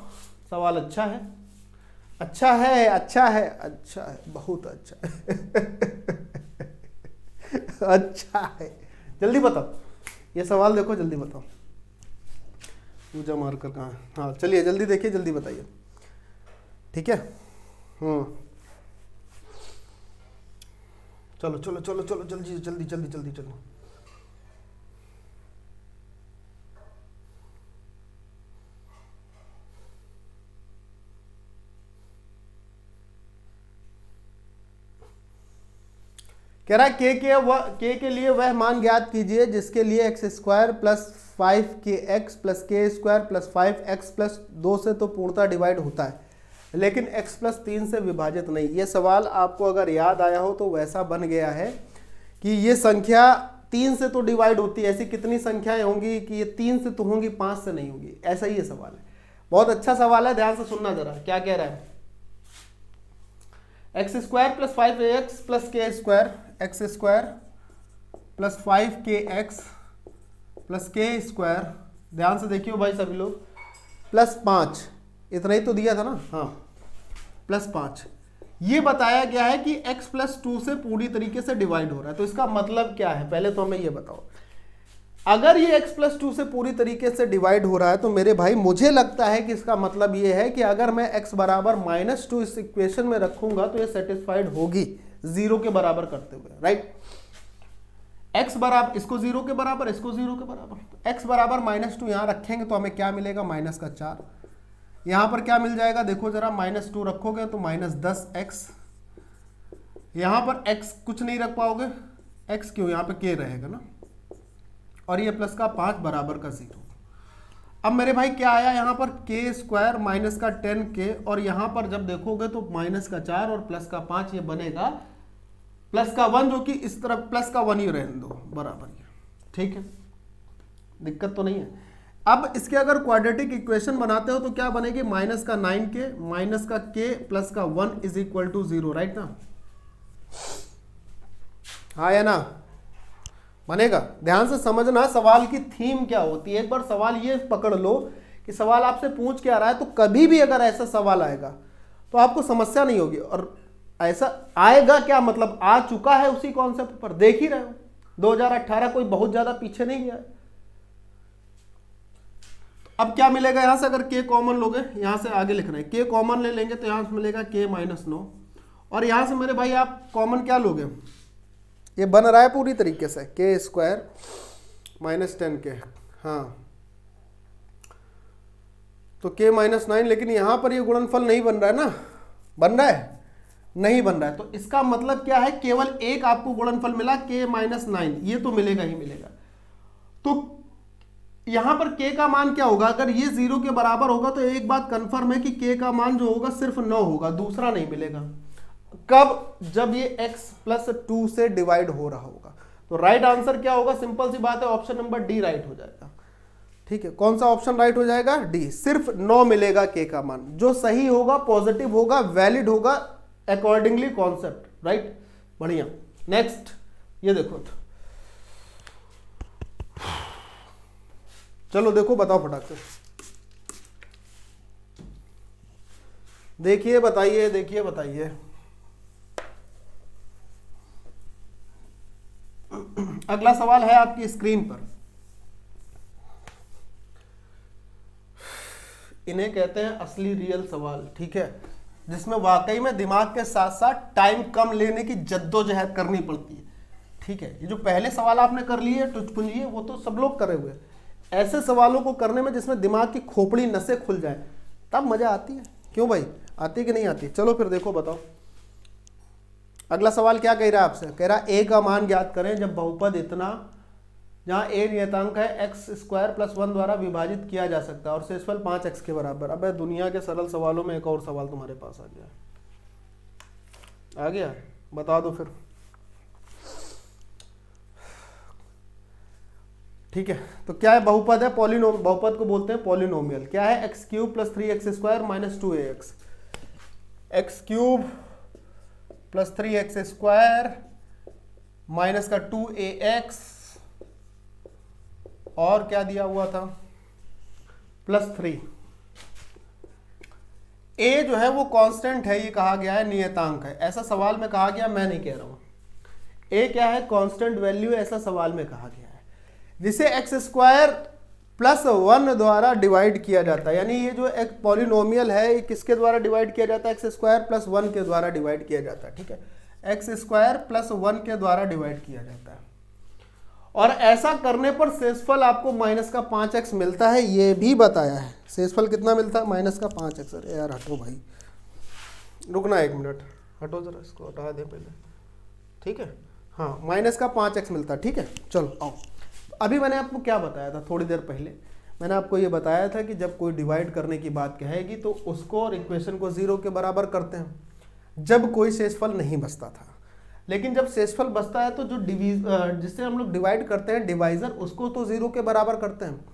सवाल अच्छा है, अच्छा है, अच्छा है, अच्छा है, बहुत अच्छा है अच्छा है, जल्दी बताओ, ये सवाल देखो, जल्दी बताओ, पूजा मार्कर कहाँ है? हाँ चलिए जल्दी देखिए, जल्दी बताइए। ठीक है, चलो चलो चलो चलो जल्दी जल्दी जल्दी जल्दी चलो। कह रहा है के लिए वह मान ज्ञात कीजिए जिसके लिए x square plus 5kx plus k square plus 5x plus 2 से तो पूर्णतः डिवाइड होता है, लेकिन x प्लस 3 से विभाजित नहीं। ये सवाल आपको अगर याद आया हो तो वैसा बन गया है कि ये संख्या 3 से तो डिवाइड होती है। ऐसी कितनी संख्याएं होंगी कि ये 3 से तो होंगी, 5 से नहीं होगी। ऐसा ही ये सवाल है, बहुत अच्छा सवाल है, ध्यान से सुनना जरा। क्या कह रहा है? X square plus 5ax plus k square, x square plus 5kx plus k square, ध्यान से देखियो भाई सभी लोग, प्लस 5, इतना ही तो दिया था ना, हाँ प्लस 5। ये बताया गया है कि x प्लस 2 से पूरी तरीके से डिवाइड हो रहा है। तो इसका मतलब क्या है, पहले तो हमें ये बताओ। अगर ये x प्लस 2 से पूरी तरीके से डिवाइड हो रहा है तो मेरे भाई मुझे लगता है कि इसका मतलब ये है कि अगर मैं x बराबर -2 इस इक्वेशन में रखूंगा तो ये सेटिस्फाइड होगी 0 के बराबर करते हुए, राइट। x बराबर, इसको 0 के बराबर, इसको 0 के बराबर, तो x बराबर -2 यहां रखेंगे तो हमें क्या मिलेगा, -4। यहां पर क्या मिल जाएगा, देखो जरा, -2 रखोगे तो -10x। यहां पर x कुछ नहीं रख पाओगे, x क्यों, यहां पे k रहेगा ना, और ये प्लस का 5 बराबर का 0। अब मेरे भाई क्या आया यहाँ पर, के स्क्वायर माइनस का 10k, और यहाँ पर जब देखोगे तो -4 और प्लस का 5, ये बनेगा प्लस का 1, जो कि इस तरफ प्लस का 1 ही रहने दो बराबर ये, ठीक है, दिक्कत तो नहीं है। अब इसके अगर क्वाड्रेटिक इक्वेशन बनाते हो तो क्या बनेगी, -9k माइनस का k प्लस का 1 इज इक्वल टू 0, राइट ना, हाँ या ना, बनेगा। ध्यान से समझना सवाल की थीम क्या होती है। एक बार सवाल ये पकड़ लो कि सवाल आपसे पूछ के आ रहा है, तो कभी भी अगर ऐसा सवाल आएगा तो आपको समस्या नहीं होगी। और ऐसा आएगा क्या मतलब, आ चुका है उसी कॉन्सेप्ट पर, देख ही रहे हो 2018 कोई बहुत ज्यादा पीछे नहीं गया। अब क्या मिलेगा यहां से, अगर के कॉमन लोगे, यहां से आगे लिख रहे हैं, के कॉमन ले लेंगे तो यहां से मिलेगा के -9, और यहां से मेरे भाई आप कॉमन क्या लोगे, ये बन रहा है पूरी तरीके से के स्क्वायर -10k, हाँ तो के -9, लेकिन यहां पर ये गुणनफल नहीं बन रहा है ना, बन रहा है, नहीं बन रहा है। तो इसका मतलब क्या है, केवल एक आपको गुणनफल मिला के -9, ये तो मिलेगा ही मिलेगा। तो यहां पर k का मान क्या होगा, अगर ये 0 के बराबर होगा तो एक बात कंफर्म है कि k का मान जो होगा सिर्फ 9 होगा, दूसरा नहीं मिलेगा। कब, जब ये x प्लस 2 से डिवाइड हो रहा होगा। तो राइट आंसर क्या होगा, सिंपल सी बात है, ऑप्शन नंबर डी राइट हो जाएगा। ठीक है, कौन सा ऑप्शन राइट हो जाएगा, डी, सिर्फ 9 मिलेगा k का मान, जो सही होगा, पॉजिटिव होगा, वैलिड होगा अकॉर्डिंगली कॉन्सेप्ट, राइट, बढ़िया। नेक्स्ट ये देखो, चलो देखो, बताओ फटाक से, देखिए बताइए, देखिए बताइए। अगला सवाल है आपकी स्क्रीन पर, इन्हें कहते हैं असली रियल सवाल, ठीक है, जिसमें वाकई में दिमाग के साथ साथ टाइम कम लेने की जद्दोजहद करनी पड़ती है। ठीक है, ये जो पहले सवाल आपने कर लिए टुचपुंजी, वो तो सब लोग करे हुए। ऐसे सवालों को करने में जिसमें दिमाग की खोपड़ी नसें खुल जाए, तब मजा आती है। क्यों भाई, आती कि नहीं आती? चलो फिर देखो, बताओ अगला सवाल क्या कह रहा है आपसे। कह रहा है a का मान ज्ञात करें जब बहुपद इतना, जहां a नियतांक है x स्क्वायर प्लस 1 द्वारा विभाजित किया जा सकता है और शेषफल 5x के बराबर। अब दुनिया के सरल सवालों में एक और सवाल तुम्हारे पास आ गया, आ गया, बता दो फिर। ठीक है, तो क्या है, बहुपद है, पॉलिनोम, बहुपद को बोलते हैं पॉलिनोमियल। क्या है, x cube plus 3x square minus 2ax, x cube plus 3x square minus का 2ax, और क्या दिया हुआ था, प्लस 3। a जो है वो कांस्टेंट है, ये कहा गया है, नियतांक है, ऐसा सवाल में कहा गया, मैं नहीं कह रहा हूं। a क्या है, कांस्टेंट वैल्यू, ऐसा सवाल में कहा गया है। जिसे एक्स स्क्वायर +1 द्वारा डिवाइड किया जाता है। यानी ये जो एक पॉलिनोमियल है ये किसके द्वारा डिवाइड किया जाता है? x² + 1 के द्वारा डिवाइड किया जाता है। ठीक है, x² + 1 के द्वारा डिवाइड किया जाता है। और ऐसा करने पर शेषफल आपको -5x मिलता है, ये भी बताया है। शेषफल कितना मिलता है? -5x। अरे यार हटो भाई, रुकना 1 मिनट, हटो जरा, इसको हटा दे पहले। ठीक है, हाँ, -5x मिलता है। ठीक है, चलो आओ। अभी मैंने आपको क्या बताया था थोड़ी देर पहले? मैंने आपको ये बताया था कि जब कोई डिवाइड करने की बात कहेगी तो उसको और इक्वेशन को 0 के बराबर करते हैं जब कोई शेषफल नहीं बचता था। लेकिन जब शेषफल बचता है तो जो जिससे हम लोग डिवाइड करते हैं डिवाइजर, उसको तो 0 के बराबर करते हैं।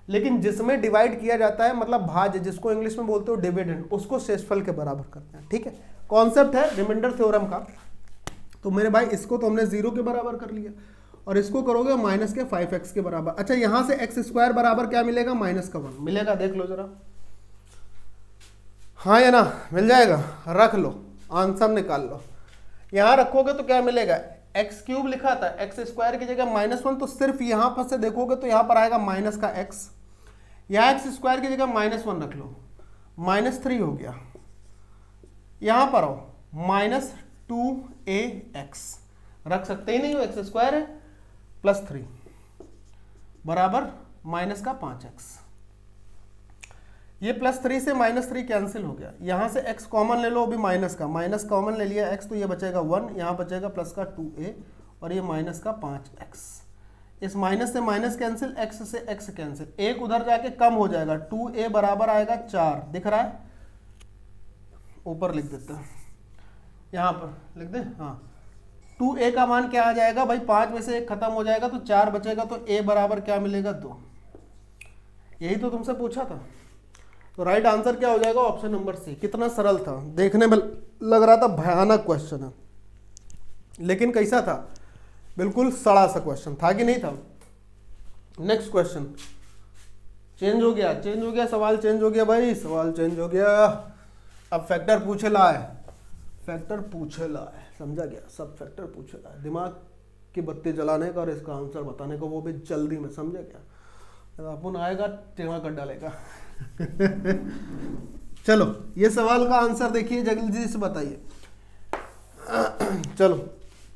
लेकिन जिसमें डिवाइड किया जाता है मतलब भाज्य, जिसको इंग्लिश में बोलते हो डिविडेंड, उसको शेषफल के बराबर करते हैं। ठीक है, कॉन्सेप्ट है रिमाइंडर थ्योरम का। तो मेरे भाई इसको तो हमने 0 के बराबर कर लिया और इसको करोगे -5x के बराबर। अच्छा, यहां से x² बराबर क्या मिलेगा? -1 मिलेगा। देख लो जरा, हाँ या ना, मिल जाएगा। रख लो, आंसर निकाल लो। यहां रखोगे तो क्या मिलेगा? x³ लिखा था, x² की जगह -1, तो सिर्फ यहां पर से देखोगे तो यहां पर आएगा माइनस का x। यहां x² की जगह -1 रख लो, -3 हो गया। यहां पर आओ, -2ax रख सकते ही नहीं हो, x² है, +3 बराबर -5x। ये +3 से -3 कैंसिल हो गया। यहां से x कॉमन ले लो, अभी माइनस कॉमन ले लिया x, तो ये बचेगा 1, यहां बचेगा +2a और ये -5x। इस माइनस से माइनस कैंसिल, x से x कैंसिल, एक उधर जाके कम हो जाएगा। 2a बराबर आएगा 4, दिख रहा है? ऊपर लिख देते हैं, यहां पर लिख दे। हाँ, 2a का मान क्या आ जाएगा भाई? 5 में से 1 खत्म हो जाएगा तो 4 बचेगा, तो a बराबर क्या मिलेगा? 2। यही तो तुमसे पूछा था। तो राइट आंसर क्या हो जाएगा? Option number C. कितना सरल था, देखने में लग रहा था भयानक क्वेश्चन है, लेकिन कैसा था? बिल्कुल सड़ा सा क्वेश्चन था कि नहीं था? Next question. चेंज हो गया, सवाल चेंज हो गया भाई, सवाल चेंज हो गया। अब फैक्टर पूछे ला है, समझा गया? सब फैक्टर पूछे ला है, दिमाग की बत्ती जलाने का और इसका आंसर बताने का, वो भी जल्दी में, समझे क्या? अपन आएगा टेढ़ा कर डालेगा। चलो, ये सवाल का आंसर देखिए, जल्दी से बताइए। चलो,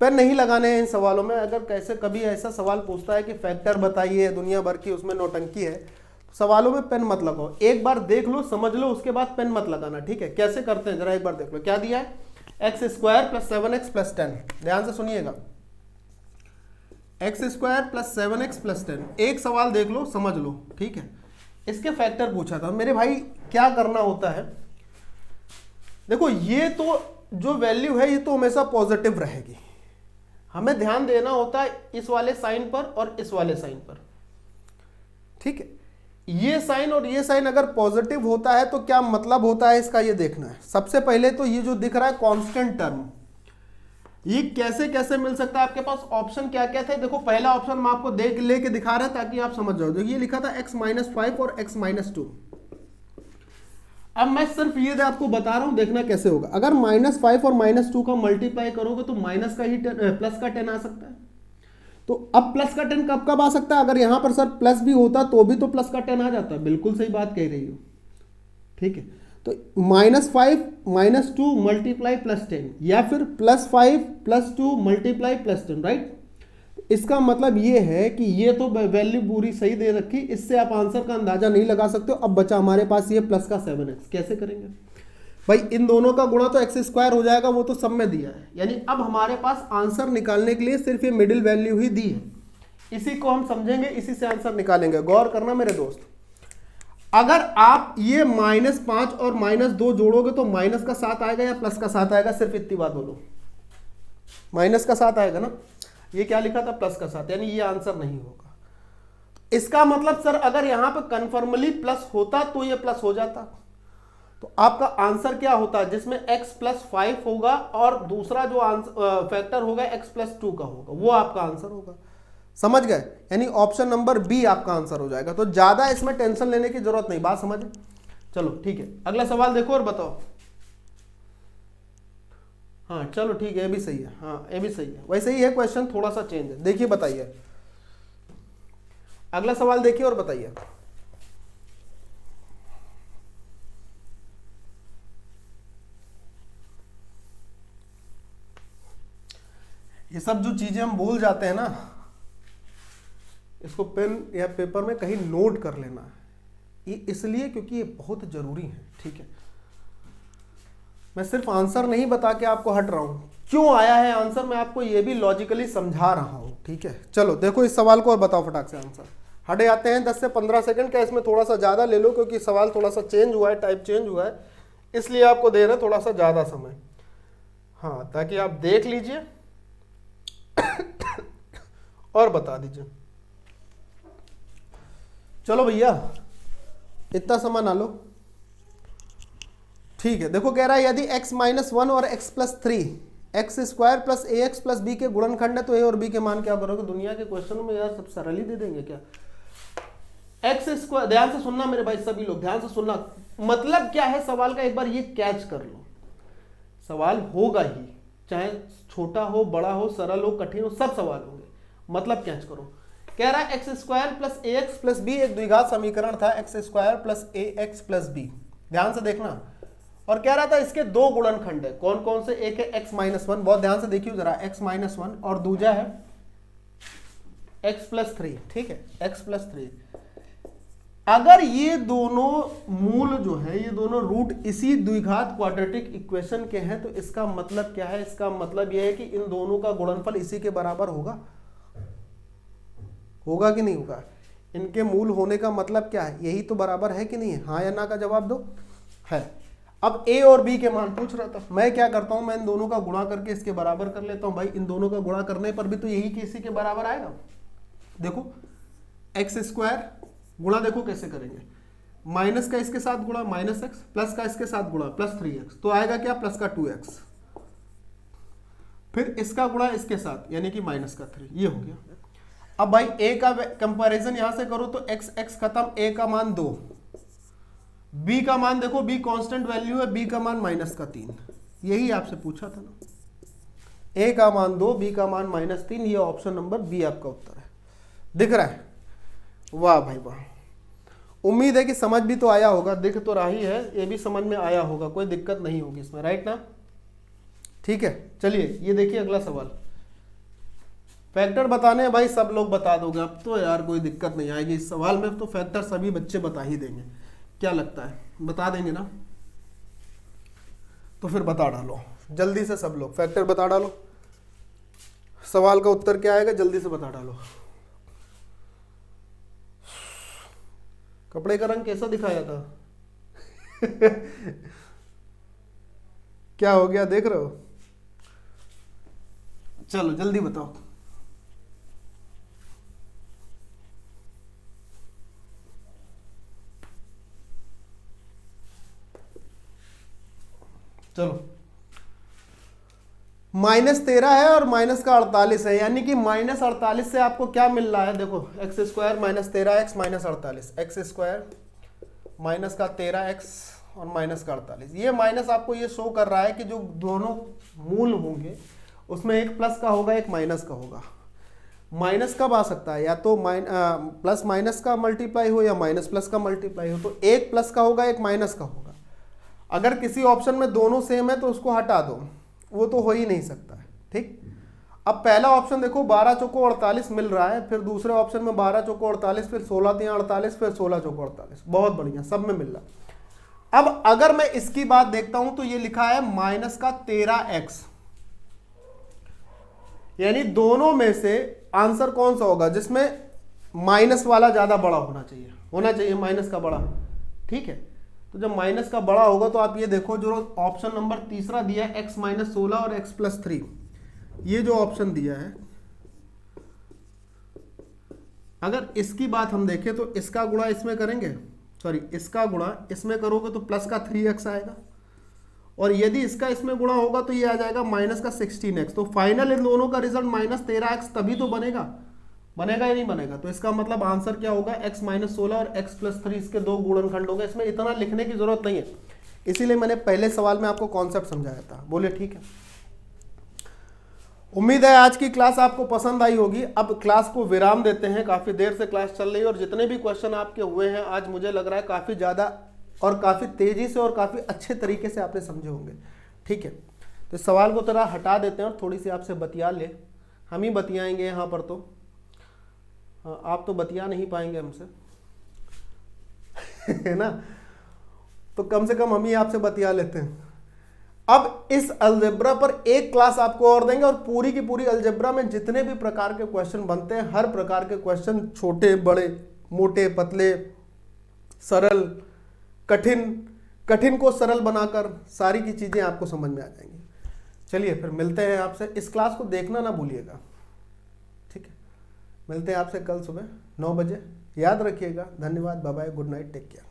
पेन नहीं लगाने हैं इन सवालों में। अगर कैसे कभी ऐसा सवाल पूछता है कि फैक्टर बताइए, दुनिया भर की उसमें नौटंकी है, सवालों में पेन मत लगाओ। एक बार देख लो, समझ लो, उसके बाद पेन मत लगाना। ठीक है, कैसे करते हैं जरा एक बार देख लो। क्या दिया है? x² + 7x + 10। ध्यान से सुनिएगा, x² + 7x + 10। एक सवाल देख लो, समझ लो। ठीक है, इसके फैक्टर पूछा था। मेरे भाई क्या करना होता है? देखो, ये तो जो वैल्यू है ये तो हमेशा पॉजिटिव रहेगी। हमें ध्यान देना होता है इस वाले साइन पर और इस वाले साइन पर। ठीक है, ये साइन और ये साइन अगर पॉजिटिव होता है तो क्या मतलब होता है इसका, ये देखना है। सबसे पहले तो ये जो दिख रहा है कांस्टेंट टर्म, ये कैसे कैसे मिल सकता है? आपके पास ऑप्शन क्या क्या थे? देखो, पहला ऑप्शन मैं आपको लेके दिखा रहा ताकि आप समझ जाओ। देखिए, ये लिखा था x-5 और x-2। अब मैं सिर्फ ये आपको बता रहा हूं, देखना कैसे होगा। अगर -5 और -2 का मल्टीप्लाई करोगे तो माइनस का ही प्लस का 10 आ सकता है। तो अब प्लस का 10 कब कब आ सकता है? अगर यहां पर सर प्लस भी होता तो भी तो प्लस का 10 आ जाता। बिल्कुल सही बात कह रही हो। ठीक है, तो -5 -2 मल्टीप्लाई +10, या फिर +5 +2 मल्टीप्लाई +10, राइट? इसका मतलब ये है कि ये तो वैल्यू पूरी सही दे रखी, इससे आप आंसर का अंदाजा नहीं लगा सकते हो। अब बचा हमारे पास ये प्लस का 7x, कैसे करेंगे भाई? इन दोनों का गुणा तो x² हो जाएगा, वो तो सब में दिया है। यानी अब हमारे पास आंसर निकालने के लिए सिर्फ ये मिडिल वैल्यू ही दी है, इसी को हम समझेंगे, इसी से आंसर निकालेंगे। गौर करना मेरे दोस्त, अगर आप ये -5 और -2 जोड़ोगे तो माइनस का 7 आएगा या प्लस का 7 आएगा? सिर्फ इतनी बात बोलो, माइनस का 7 आएगा ना। ये क्या लिखा था? प्लस का 7, यानी ये आंसर नहीं होगा। इसका मतलब सर अगर यहां पर कन्फर्मली प्लस होता तो ये प्लस हो जाता, तो आपका आंसर क्या होता? जिसमें x + 5 होगा और दूसरा जो फैक्टर होगा x + 2 का होगा, वो आपका आंसर होगा। समझ गए? यानी ऑप्शन नंबर बी आपका आंसर हो जाएगा। तो ज्यादा इसमें टेंशन लेने की जरूरत नहीं, बात समझ? चलो ठीक है, अगला सवाल देखो और बताओ। हाँ चलो ठीक है, ये भी सही है। हाँ ये भी सही है, वैसे ही है क्वेश्चन, थोड़ा सा चेंज है। देखिए बताइए, अगला सवाल देखिए और बताइए। ये सब जो चीजें हम भूल जाते हैं ना, इसको पेन या पेपर में कहीं नोट कर लेना है, ये इसलिए क्योंकि ये बहुत जरूरी है। ठीक है, मैं सिर्फ आंसर नहीं बता के आपको हट रहा हूं, क्यों आया है आंसर मैं आपको ये भी लॉजिकली समझा रहा हूं। ठीक है, चलो देखो इस सवाल को और बताओ फटाक से आंसर। हटे आते हैं 10 से 15 सेकंड का, इसमें थोड़ा सा ज़्यादा ले लो क्योंकि सवाल थोड़ा सा चेंज हुआ है, टाइप चेंज हुआ है, इसलिए आपको दे रहे हैं थोड़ा सा ज़्यादा समय। हाँ, ताकि आप देख लीजिए और बता दीजिए। चलो भैया इतना समय ना लो। ठीक है, देखो कह रहा है यदि x - 1 और x + 3 x² + ax + b के गुणनखंड है तो a और b के मान क्या करोगे। दुनिया के क्वेश्चन में यार सब सरल ही दे देंगे क्या। x², ध्यान से सुनना मेरे भाई, सभी लोग ध्यान से सुनना, मतलब क्या है सवाल का एक बार ये कैच कर लो। सवाल होगा ही, चाहे छोटा हो, बड़ा हो, सरल हो, कठिन हो, सब सवाल होंगे, मतलब कैच करो। कह रहा है x² + ax + b एक द्विघात समीकरण था, x² + ax + b, ध्यान से देखना। और कह रहा था इसके दो गुणनखंड है, कौन कौन से, एक है x - 1, बहुत ध्यान से देखिए जरा, x - 1, और दूसरा है x + 3। ठीक है, x + 3। अगर ये दोनों मूल जो है, ये दोनों रूट इसी द्विघात क्वाड्रेटिक इक्वेशन के हैं, तो इसका मतलब क्या है, इसका मतलब यह है कि इन दोनों का गुणनफल इसी के बराबर होगा। होगा कि नहीं होगा। इनके मूल होने का मतलब क्या है, यही तो बराबर है कि नहीं है। हाँ या ना का जवाब दो, है। अब a और b के मान पूछ रहा था, मैं क्या करता हूं, मैं इन दोनों का गुणा करके इसके बराबर कर लेता हूं। भाई इन दोनों का गुणा करने पर भी तो यही कि इसी के बराबर आएगा। देखो x² गुणा देखो कैसे करेंगे, माइनस का इसके साथ गुणा -x, प्लस का इसके साथ गुणा +3x, तो आएगा क्या प्लस का 2x, फिर इसका गुणा इसके साथ यानी कि -3, ये हो गया। अब भाई a का कंपैरिजन यहां से करो तो x खत्म, a का मान 2, b का मान देखो, b कांस्टेंट वैल्यू है, b का मान -3, यही आपसे पूछा था ना। a का मान 2, b का मान -3, ये ऑप्शन नंबर बी आपका उत्तर है। दिख रहा है, वाह भाई वाह। उम्मीद है कि समझ भी तो आया होगा, दिख तो रही है, ये भी समझ में आया होगा, कोई दिक्कत नहीं होगी इसमें, राइट ना। ठीक है, चलिए ये देखिए अगला सवाल। फैक्टर बताने हैं भाई, सब लोग बता दोगे, अब तो यार कोई दिक्कत नहीं आएगी इस सवाल में, तो फैक्टर सभी बच्चे बता ही देंगे। क्या लगता है, बता देंगे ना। तो फिर बता डालो जल्दी से, सब लोग फैक्टर बता डालो। सवाल का उत्तर क्या आएगा जल्दी से बता डालो। कपड़े का रंग कैसा दिखाया था क्या हो गया, देख रहे हो। चलो जल्दी बताओ। चलो -13 है और माइनस का 48 है, यानी कि -48 से आपको क्या मिल रहा है, देखो x² - 13x -48, x² माइनस का 13x और माइनस का 48, ये माइनस आपको ये शो कर रहा है कि जो दोनों मूल होंगे उसमें एक प्लस का होगा, एक माइनस का होगा। माइनस कब आ सकता है, या तो प्लस माइनस का मल्टीप्लाई हो या माइनस प्लस का मल्टीप्लाई हो, तो एक प्लस का होगा, एक माइनस का होगा। अगर किसी ऑप्शन में दोनों सेम है तो उसको हटा दो, वो तो हो ही नहीं सकता है। ठीक, अब पहला ऑप्शन देखो 12 चौको 48 मिल रहा है, फिर दूसरे ऑप्शन में 12 चौको 48, फिर 16 तिया 48, फिर 16 चौको 48, बहुत बढ़िया, सब में मिल रहा है। अब अगर मैं इसकी बात देखता हूं तो ये लिखा है -13x, यानी दोनों में से आंसर कौन सा होगा जिसमें माइनस वाला ज्यादा बड़ा होना चाहिए माइनस का बड़ा। ठीक है, तो जब माइनस का बड़ा होगा तो आप ये देखो जो ऑप्शन नंबर तीसरा दिया है x - 16 और x + 3, ये जो ऑप्शन दिया है, अगर इसकी बात हम देखें तो इसका गुणा इसमें करेंगे, सॉरी इसका गुणा इसमें करोगे तो प्लस का 3x आएगा, और यदि इसका इसमें गुणा होगा तो ये आ जाएगा माइनस का 16x। तो फाइनल इन दोनों का रिजल्ट -13x तभी तो बनेगा या नहीं बनेगा। तो इसका मतलब आंसर क्या होगा, x - 16 और x + 3 इसके दो गुणनखंड होंगे। इसमें इतना लिखने की जरूरत नहीं है, इसीलिए मैंने पहले सवाल में आपको कॉन्सेप्ट समझाया था। बोले ठीक है, उम्मीद है आज की क्लास आपको पसंद आई होगी। अब क्लास को विराम देते हैं, काफी देर से क्लास चल रही है और जितने भी क्वेश्चन आपके हुए हैं आज मुझे लग रहा है काफी ज्यादा और काफी तेजी से और काफी अच्छे तरीके से आपने समझे होंगे। ठीक है, तो सवाल को थोड़ा हटा देते हैं और थोड़ी सी आपसे बतिया ले, हम ही बतियाएंगे यहाँ पर, तो आप तो बतिया नहीं पाएंगे हमसे है ना, तो कम से कम हम ही आपसे बतिया लेते हैं। अब इस अलजेब्रा पर एक क्लास आपको और देंगे और पूरी की पूरी अलजेब्रा में जितने भी प्रकार के क्वेश्चन बनते हैं, हर प्रकार के क्वेश्चन, छोटे बड़े, मोटे पतले, सरल, कठिन, कठिन को सरल बनाकर सारी की चीजें आपको समझ में आ जाएंगी। चलिए फिर मिलते हैं आपसे, इस क्लास को देखना ना भूलिएगा, ठीक है। मिलते हैं आपसे कल सुबह 9 बजे, याद रखिएगा। धन्यवाद, bye bye, good night, take care.